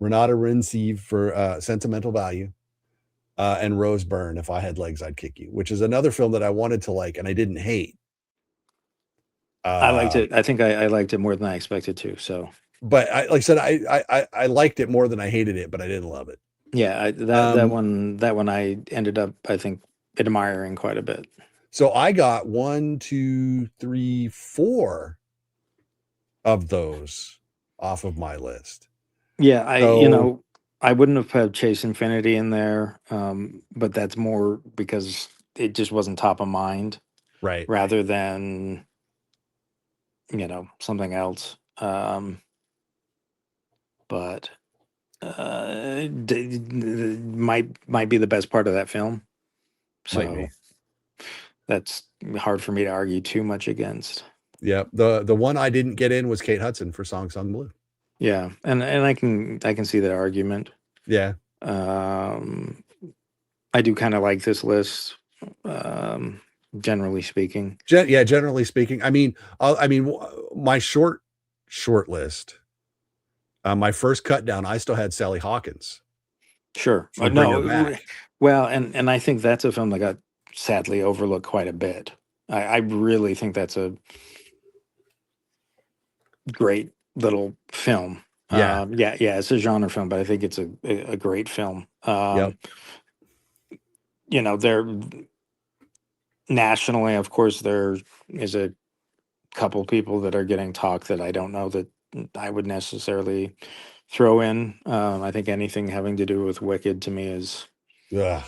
Renata Rinsev for Sentimental Value, and Rose Byrne, If I Had Legs, I'd Kick You, which is another film that I wanted to like and I didn't hate.
I liked it. I think I liked it more than I expected to. So,
But like I said, I liked it more than I hated it, but I didn't love it.
yeah, that one I ended up, I think, admiring quite a bit.
So I got 1, 2, 3, 4 of those off of my list.
Yeah,
So
I wouldn't have put Chase Infinity in there, but that's more because it just wasn't top of mind
right.
rather than something else. But might be the best part of that film.
Might
So
be.
that's hard for me to argue too much against.
Yeah. The one I didn't get in was Kate Hudson for Song Sung Blue.
Yeah, and I can see that argument.
Yeah.
I do kind of like this list, generally speaking.
Generally speaking. I mean, my short list. My first cut down, I still had Sally Hawkins
Sure.
for Bring Her
No,
Back.
well, and I think that's a film that got sadly overlooked quite a bit. I really think that's a great little film.
Yeah.
Yeah, it's a genre film, but I think it's a great film.
Yep.
There nationally, of course, there is a couple people that are getting talk that I don't know that I would necessarily throw in. I think anything having to do with Wicked to me is
Ugh.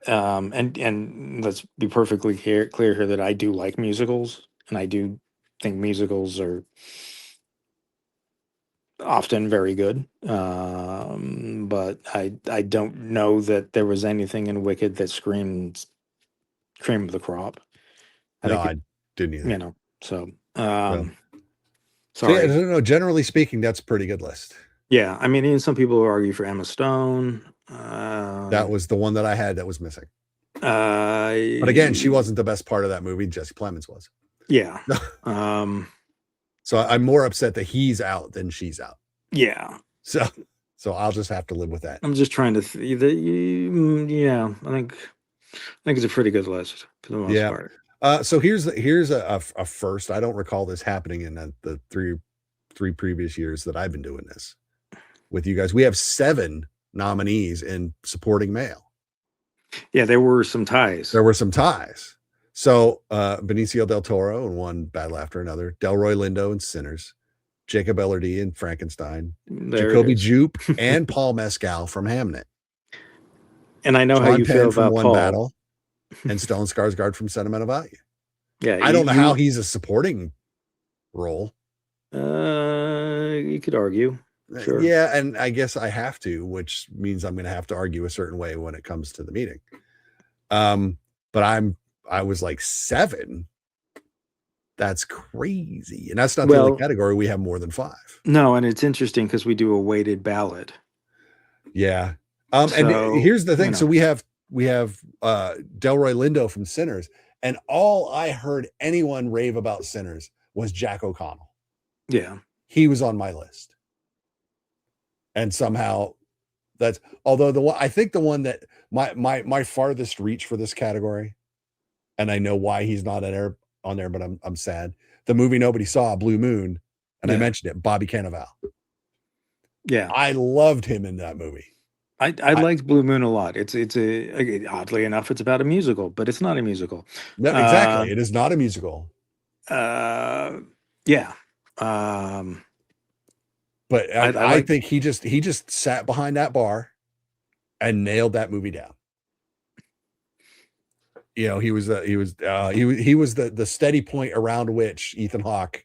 and let's be perfectly clear here that I do like musicals, and I do think musicals are often very good. But I don't know that there was anything in Wicked that screamed cream of the crop. I
No,
think
I didn't either.
so.
So, yeah,
Sorry.
no, generally speaking, that's a pretty good list.
Yeah, I mean, even some people argue for Emma Stone.
That was the one that I had that was missing.
But
But again, she wasn't the best part of that movie. Jesse Plemons was.
Yeah.
So I'm more upset that he's out than she's out.
Yeah.
So I'll just have to live with that.
I'm just trying to. Yeah, I think it's a pretty good list for the most part.
So here's a first. I don't recall this happening in the three previous years that I've been doing this with you guys. We have 7 nominees in supporting male.
Yeah, there were some ties.
So Benicio del Toro in One Battle After Another, Delroy Lindo in Sinners, Jacob Elordi in Frankenstein, Jacoby Jupe, and Paul Mescal from Hamnet.
And I know how you feel about
One
Paul.
Battle, and Stellan Skarsgård from Sentimental Value.
Yeah,
I don't know how he's a supporting role.
You could argue. Sure.
Yeah, and I guess I have to, which means I'm going to have to argue a certain way when it comes to the meeting. But I was like 7. That's crazy, and that's not the only category. We have more than 5.
No, and it's interesting because we do a weighted ballot.
Yeah. And here's the thing. So we have Delroy Lindo from Sinners, and all I heard anyone rave about Sinners was Jack O'Connell.
Yeah.
He was on my list. And somehow that's, although I think the one that my farthest reach for this category, and I know why he's not on there, but I'm sad. The movie nobody saw, Blue Moon, and I mentioned it, Bobby Cannavale.
Yeah.
I loved him in that movie.
I liked Blue Moon a lot. It's oddly enough, it's about a musical, but it's not a musical.
No, exactly. It is not a musical.
Yeah.
But I think he just sat behind that bar and nailed that movie down. You know, he was the steady point around which Ethan Hawke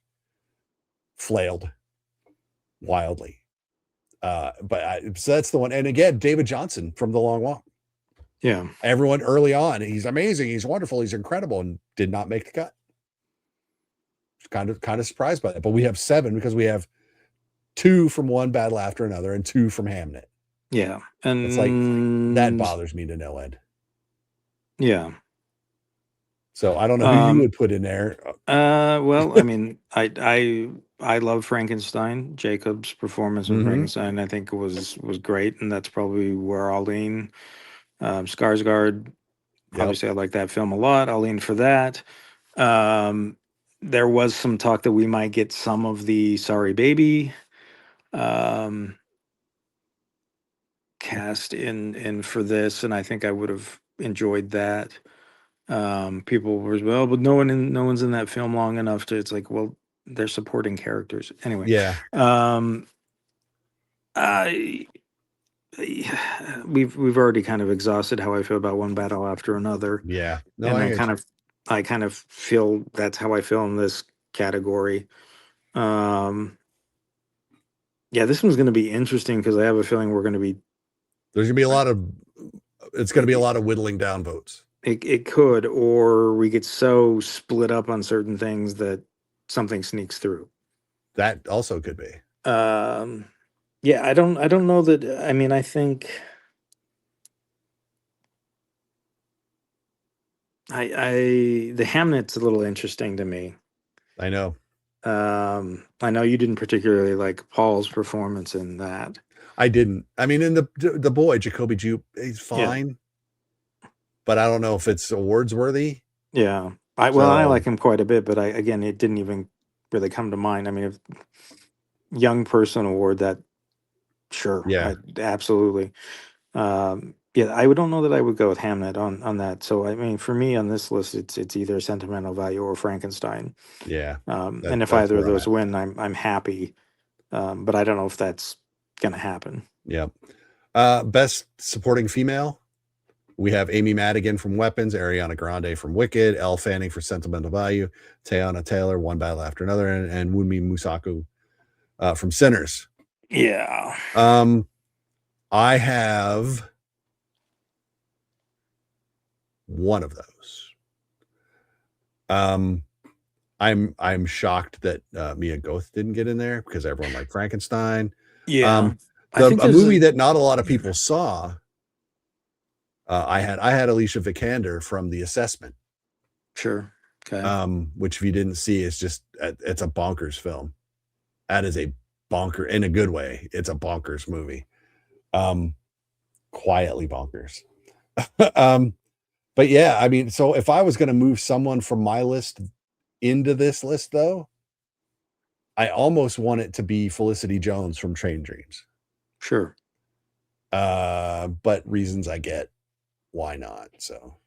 flailed wildly. So that's the one. And again, David Johnson from The Long Walk.
Yeah.
Everyone early on, he's amazing, he's wonderful, he's incredible, and did not make the cut. Kind of surprised by that. But we have 7 because we have 2 from One Battle After Another and 2 from Hamnet.
Yeah. And
it's like that bothers me to no end.
Yeah.
So I don't know who you would put in there.
Well, I mean, I love Frankenstein. Jacob's performance in Frankenstein, I think was great, and that's probably where I'll lean. Skarsgård, obviously, I like that film a lot. I'll lean for that. There was some talk that we might get some of the Sorry Baby cast in for this, and I think I would have enjoyed that. People were, well, but no one's in that film long enough to, it's like, well, they're supporting characters anyway.
Yeah.
We've already kind of exhausted how I feel about One Battle After Another.
Yeah.
No, and I kind of feel that's how I feel in this category. Yeah, this one's going to be interesting because I have a feeling there's going to be a lot of whittling down votes. It could, or we get so split up on certain things that something sneaks through.
That also could be.
Yeah, I don't know that. I mean, I think the Hamnet's a little interesting to me.
I know.
I know you didn't particularly like Paul's performance in that.
I didn't. I mean, in the boy, Jacoby Jupe, he's fine. Yeah. But I don't know if it's awards worthy.
Yeah. I like him quite a bit, but it didn't even really come to mind. I mean, if young person award, that sure.
Yeah.
Absolutely. Yeah, I don't know that I would go with Hamnet on that. So I mean, for me on this list, it's either Sentimental Value or Frankenstein.
Yeah.
And if either of those win, I'm happy. But I don't know if that's gonna happen.
Yeah. Best supporting female. We have Amy Madigan from Weapons, Ariana Grande from Wicked, Elle Fanning for Sentimental Value, Teyana Taylor, One Battle After Another, and Wunmi Musaku from Sinners.
Yeah.
I have one of those. I'm shocked that Mia Goth didn't get in there because everyone liked Frankenstein.
Yeah.
A movie that not a lot of people saw I had Alicia Vikander from The Assessment,
Sure. Okay.
which if you didn't see, it's a bonkers film. That is a bonker in a good way. It's a bonkers movie. Quietly bonkers. But yeah, I mean, so if I was going to move someone from my list into this list, though, I almost want it to be Felicity Jones from Train Dreams.
Sure.
But reasons I get, why not? So,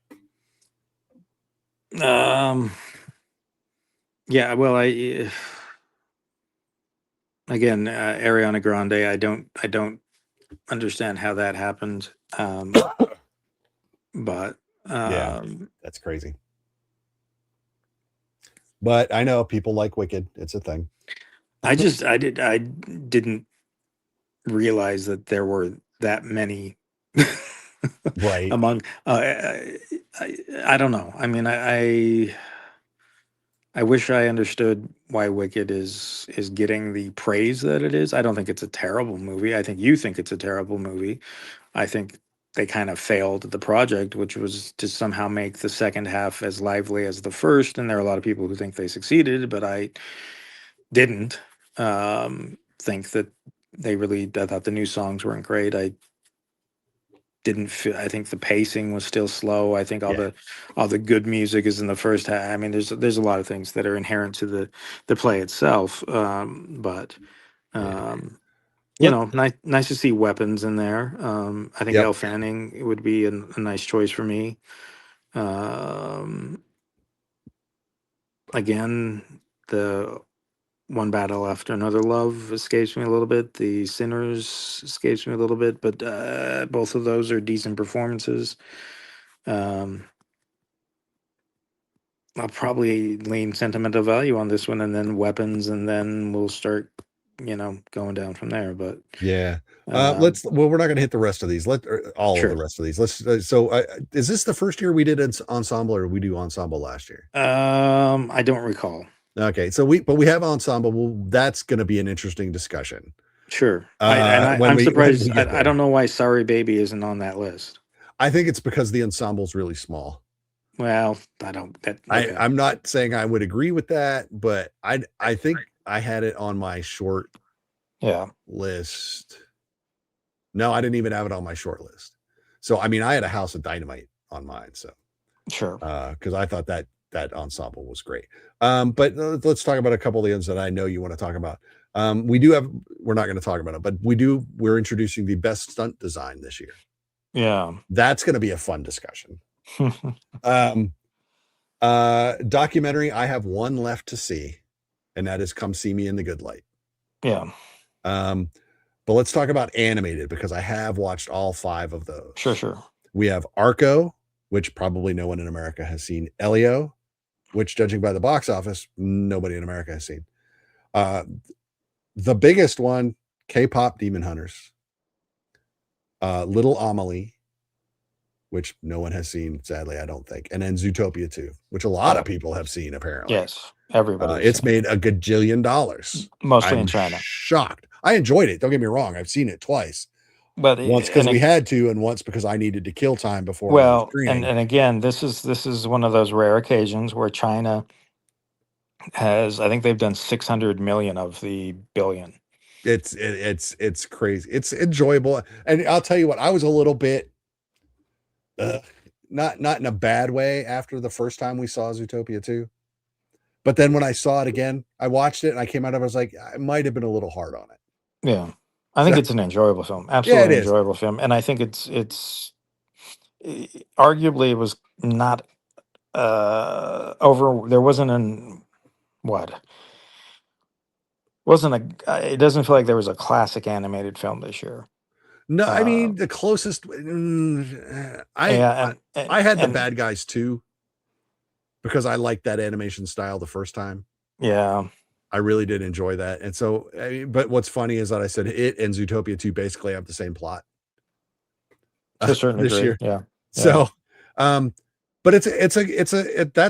yeah, well, again, Ariana Grande, I don't understand how that happened. But
yeah, that's crazy. But I know people like Wicked. It's a thing.
I didn't realize that there were that many
Right.
among I don't know. I mean, I wish I understood why Wicked is getting the praise that it is. I don't think it's a terrible movie. I think you think it's a terrible movie. I think they kind of failed at the project, which was to somehow make the second half as lively as the first. And there are a lot of people who think they succeeded, but I didn't think that I thought the new songs weren't great. I didn't feel, I think the pacing was still slow. I think
Yeah.
all the good music is in the first half. I mean, there's a lot of things that are inherent to the play itself. But
Yeah.
you
Let
know, nice to see Weapons in there. I think
Yep.
Elle Fanning would be a nice choice for me. Um, again, the One Battle After Another Love escapes me a little bit. The Sinners escapes me a little bit, but both of those are decent performances. Um, I'll probably lean sentimental value on this one, and then Weapons, and then we'll start, going down from there. But
Yeah.
um,
We're not going to hit the rest of these. All of the
sure.
rest of these. Is this the first year we did ensemble, or did we do ensemble last year?
I don't recall.
Okay. We have ensemble. Well, that's going to be an interesting discussion.
Sure.
When
I'm
when
surprised.
we get
I don't
there.
know why Sorry Baby isn't on that list.
I think it's because the ensemble's really small.
Well, I don't. Okay.
I'm not saying I would agree with that, but I think I had it on my short
Yeah.
list. No, I didn't even have it on my short list. So I mean, I had a House of Dynamite on mine. So
Sure.
because I thought that ensemble was great. But let's talk about a couple of the ones that I know you want to talk about. We're not going to talk about it, but we're introducing the best stunt design this year.
Yeah.
That's going to be a fun discussion. Documentary, I have one left to see, and that is Come See Me in the Good Light.
Yeah.
But let's talk about animated, because I have watched all 5 of those.
Sure.
We have Arco, which probably no one in America has seen. Elio, which, judging by the box office, nobody in America has seen. The biggest one, K-pop Demon Hunters. Little Amelie, which no one has seen, sadly, I don't think. And then Zootopia 2, which a lot of people have seen, apparently.
Yes, everybody.
It's made a gajillion dollars.
Mostly in China.
Shocked. I enjoyed it. Don't get me wrong. I've seen it twice.
But
once because we had to, and once because I needed to kill time before
well,
screening.
and again, this is one of those rare occasions where China has, I think they've done 600 million of the billion.
It's crazy. It's enjoyable. And I'll tell you what, I was a little bit not in a bad way after the first time we saw Zootopia 2. But then when I saw it again, I watched it and I came out of it, I was like, I might have been a little hard on it.
Yeah. I think it's an enjoyable film. Absolutely enjoyable film. And I think it's arguably it was not over. There wasn't it doesn't feel like there was a classic animated film this year.
No, I mean the closest. I had The Bad Guys 2 because I liked that animation style the first time.
Yeah,
I really did enjoy that. And so, but what's funny is that I said it and Zootopia 2 basically have the same plot.
To a certain degree,
year.
Yeah.
So, but that's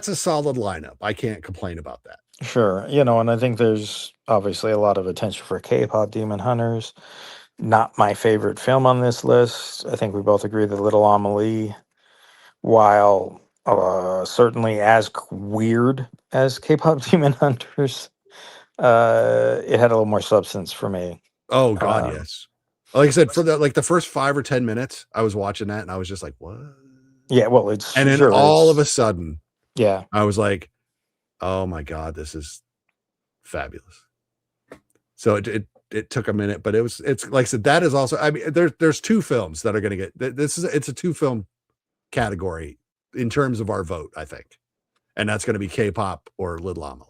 a solid lineup. I can't complain about that.
Sure. And I think there's obviously a lot of attention for K-pop Demon Hunters. Not my favorite film on this list. I think we both agree that Little Amelie, while certainly as weird as K-pop Demon Hunters, it had a little more substance for me.
Oh God,
Um,
yes. Like I said, for the first 5 or 10 minutes, I was watching that and I was just like, what?
yeah, well, it's
And then
sure
all of a
it's
sudden,
yeah.
I was like, oh my God, this is fabulous. So it took a minute, but it's like I said, that is also, I mean, there's 2 films that are going to get it's a 2 film category in terms of our vote, I think. And that's going to be K-pop or Little Amelie.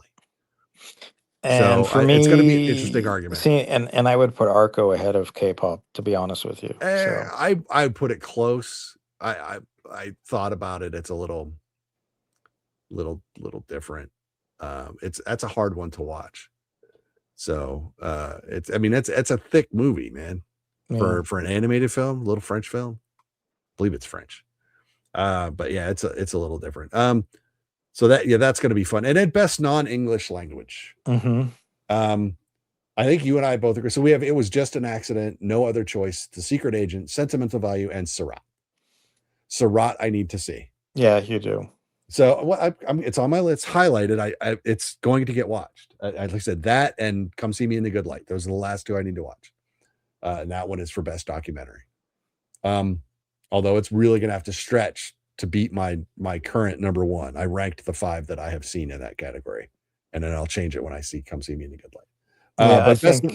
And
So
for
it's going to be an interesting
me,
argument.
see, and I would put Arco ahead of K-pop, to be honest with you. So
I put it close. I thought about it. It's a little different. That's a hard one to watch. So it's I mean it's a thick movie, man.
yeah.
For an animated film, little French film. I believe it's French. But yeah, it's a little different. So that's gonna be fun. And then best non-English language.
Mm-hmm.
I think you and I both agree. So we have It Was Just an Accident, No Other Choice, The Secret Agent, Sentimental Value, and Surratt. Surratt, I need to see.
Yeah, you do.
So what it's on my list, highlighted. It's going to get watched. Like I said, that and Come See Me in the Good Light. Those are the last 2 I need to watch. And that one is for best documentary. Although it's really going to have to stretch to beat my current number 1. I ranked the 5 that I have seen in that category, and then I'll change it when I see Come See Me in the Good Light.
Yeah, I
But
think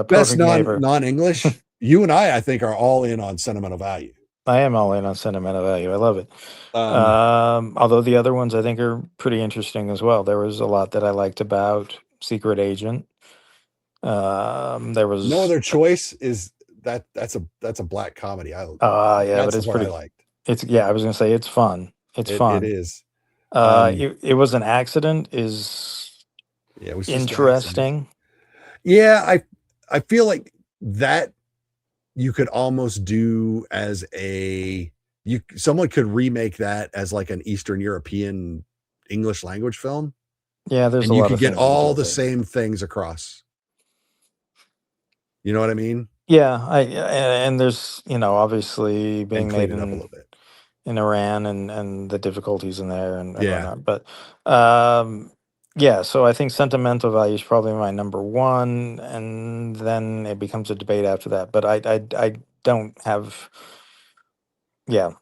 best
Perfect Neighbor.
non-English, you and I think are all in on Sentimental Value.
I am all in on Sentimental Value. I love it.
Um,
Although the other ones I think are pretty interesting as well. There was a lot that I liked about Secret Agent. There
No
was
Other Choice is that's a black comedy.
yeah, but
That's the
it's
part I
pretty.
liked.
It's yeah. I was gonna say it's fun. It's
It
fun.
is. Um,
It was an accident. Is
yeah, it was just an accident.
interesting.
Yeah, I feel like that you could almost do as someone could remake that as like an Eastern European English language film,
Yeah, there's
and
a
you
lot
could
of
get
things you could do
all
with
the
it.
same things across. You know what I mean?
Yeah, and there's obviously
And
being
clean
made
it up a little bit.
in Iran and the difficulties in there and
Yeah,
whatnot. But um, yeah, so I think sentimental value is probably my number 1, and then it becomes a debate after that. But I don't have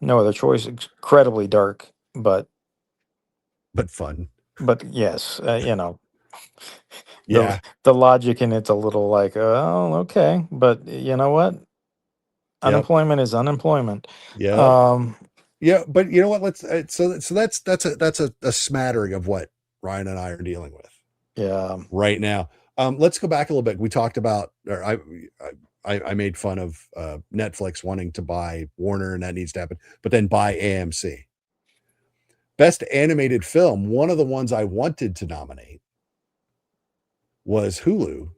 no other choice. Incredibly dark,
but fun.
but yes, the
Yeah.
the logic in it's a little like okay, but you know what?
Yep.
Unemployment is unemployment.
Yep.
Um,
Yeah, but you know what? Let's so that's a smattering of what Ryan and I are dealing with
yeah,
right now. Let's go back a little bit. We talked about, or I made fun of Netflix wanting to buy Warner, and that needs to happen, but then buy AMC. Best animated film. One of the ones I wanted to nominate was Hulu,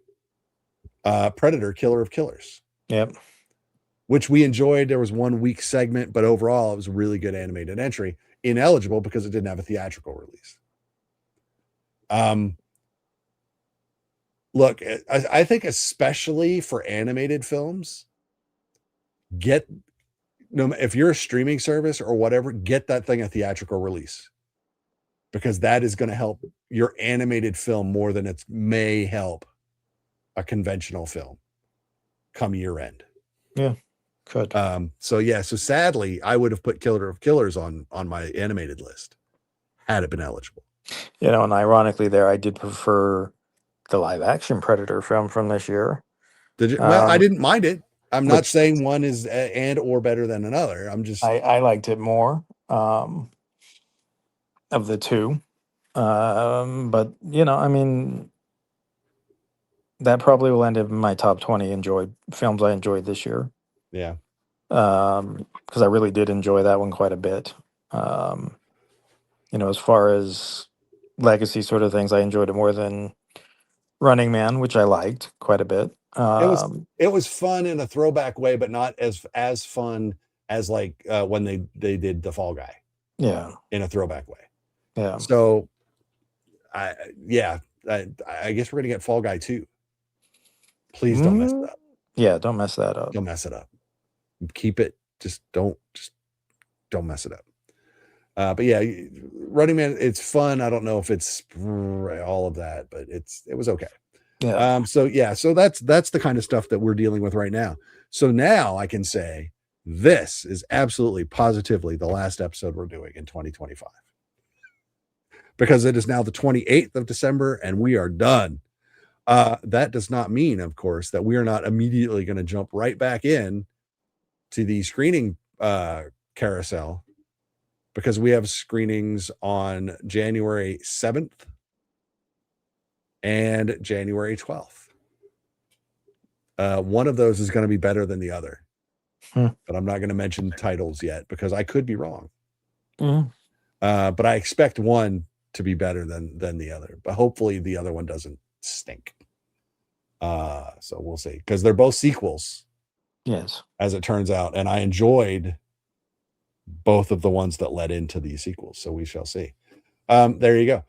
Predator, Killer of Killers,
yep.
which we enjoyed. There was 1 week segment, but overall, it was a really good animated entry. Ineligible because it didn't have a theatrical release. Look, I think especially for animated films, if you're a streaming service or whatever, get that thing a theatrical release, because that is going to help your animated film more than it may help a conventional film come year end.
Yeah, could.
So sadly, I would have put Killer of Killers on my animated list had it been eligible.
And ironically, there I did prefer the live action Predator film from this year,
Did you? Well, I didn't mind it. I'm not
which
saying one is and or better than another. I'm just
I liked it more of the two. But I mean, that probably will end up in my top 20 enjoyed films I enjoyed this year.
yeah.
Because I really did enjoy that one quite a bit. Um, as far as legacy sort of things, I enjoyed it more than Running Man, which I liked quite a bit.
It was fun in a throwback way, but not as fun as like when they did the Fall Guy
Yeah,
in a throwback way.
yeah.
So I yeah, I guess we're gonna get Fall Guy 2. Please don't mess
Mm,
it up.
Yeah, don't mess that up.
Don't mess it up. Keep it. Just don't mess it up. But yeah, Running Man, it's fun. I don't know if it's all of that, but it was okay.
Yeah.
So that's the kind of stuff that we're dealing with right now. So now I can say this is absolutely positively the last episode we're doing in 2025, because it is now the 28th of December and we are done. That does not mean, of course, that we are not immediately going to jump right back in to the screening carousel, because we have screenings on January 7th and January 12th. One of those is going to be better than the other, but I'm not going to mention titles yet because I could be wrong. But I expect one to be better than the other, but hopefully the other one doesn't stink. So we'll see, because they're both sequels.
Yes.
As it turns out, and I enjoyed both of the ones that led into these sequels. So we shall see. There you go.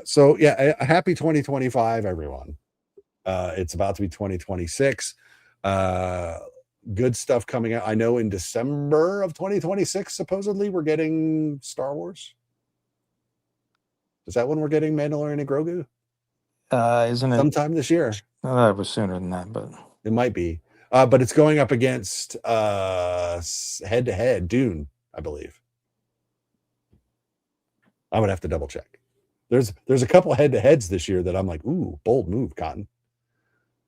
So yeah, a happy 2025, everyone. It's about to be 2026. Good stuff coming out. I know in December of 2026, supposedly we're getting Star Wars. Is that when we're getting Mandalorian and Grogu?
Isn't it
sometime this year?
It was sooner than that, but
it might be. But it's going up against head-to-head Dune, I believe. I would have to double check. There's a couple head-to-heads this year that I'm like, ooh, bold move, Cotton.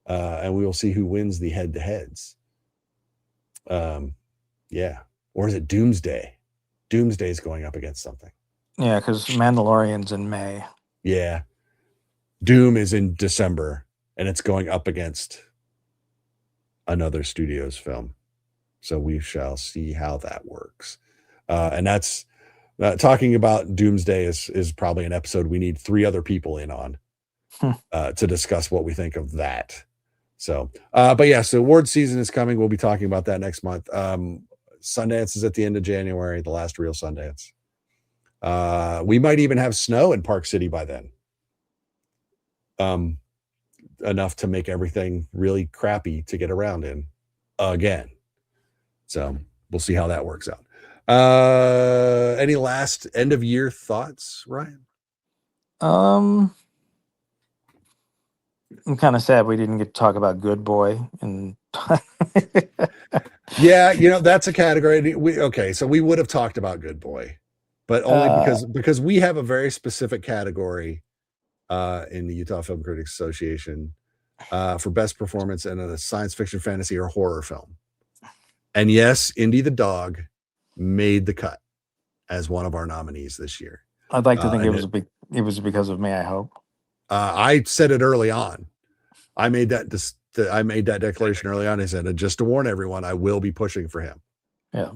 And we will see who wins the head-to-heads. Yeah. Or is it Doomsday? Doomsday is going up against something.
Yeah, because Mandalorian's in May.
Yeah. Doom is in December, and it's going up against another studio's film. So we shall see how that works. And that's talking about Doomsday is probably an episode we need 3 other people in on to discuss what we think of that. So, but yeah, so award season is coming. We'll be talking about that next month. Sundance is at the end of January, the last real Sundance. We might even have snow in Park City by then. Enough to make everything really crappy to get around in again. So we'll see how that works out. Any last end of year thoughts, Ryan?
I'm kind of sad we didn't get to talk about Good Boy and
Yeah, that's a category. So we would have talked about Good Boy, but only because we have a very specific category in the Utah Film Critics Association for best performance in a science fiction, fantasy, or horror film. And yes, Indy the dog made the cut as one of our nominees this year.
I'd like to think it was because of me, I hope.
I said it early on. I made that declaration early on. I said, just to warn everyone, I will be pushing for him.
Yeah.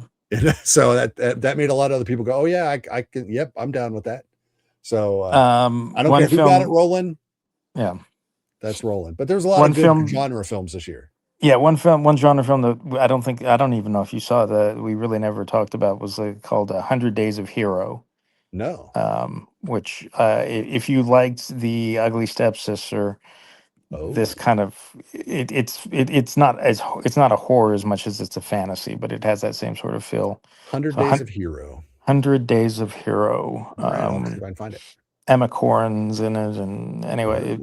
So that made a lot of other people go, oh yeah, I can. Yep, I'm down with that. So I don't care who got it rolling.
Yeah,
that's rolling. But there's a lot of good genre films this year.
Yeah, one genre film that I don't even know if you saw, that we really never talked about, was called 100 Days of Hero.
No.
Which if you liked The Ugly Stepsister, this kind of it's not a horror as much as it's a fantasy, but it has that same sort of feel.
100 Days of Hero.
100 Days of Hero.
All right, I'll see if I can find it.
Emma Corrin's in it, and anyway,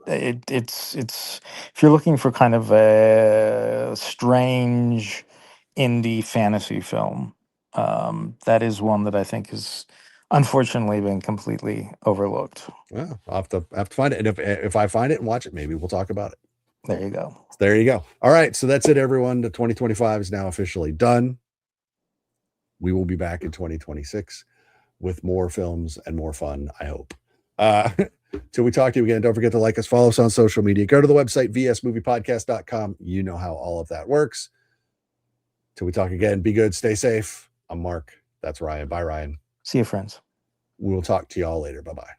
it's if you're looking for kind of a strange indie fantasy film, that is one that I think has unfortunately been completely overlooked.
Well, I'll have to find it, and if I find it and watch it, maybe we'll talk about it.
There you go.
There you go. All right, so that's it, everyone. The 2025 is now officially done. We will be back in 2026 with more films and more fun, I hope. Till we talk to you again, don't forget to like us, follow us on social media, go to the website vsmoviepodcast.com. You know how all of that works. Till we talk again, be good, stay safe. I'm Mark. That's Ryan. Bye, Ryan.
See you, friends.
We'll talk to y'all later. Bye-bye.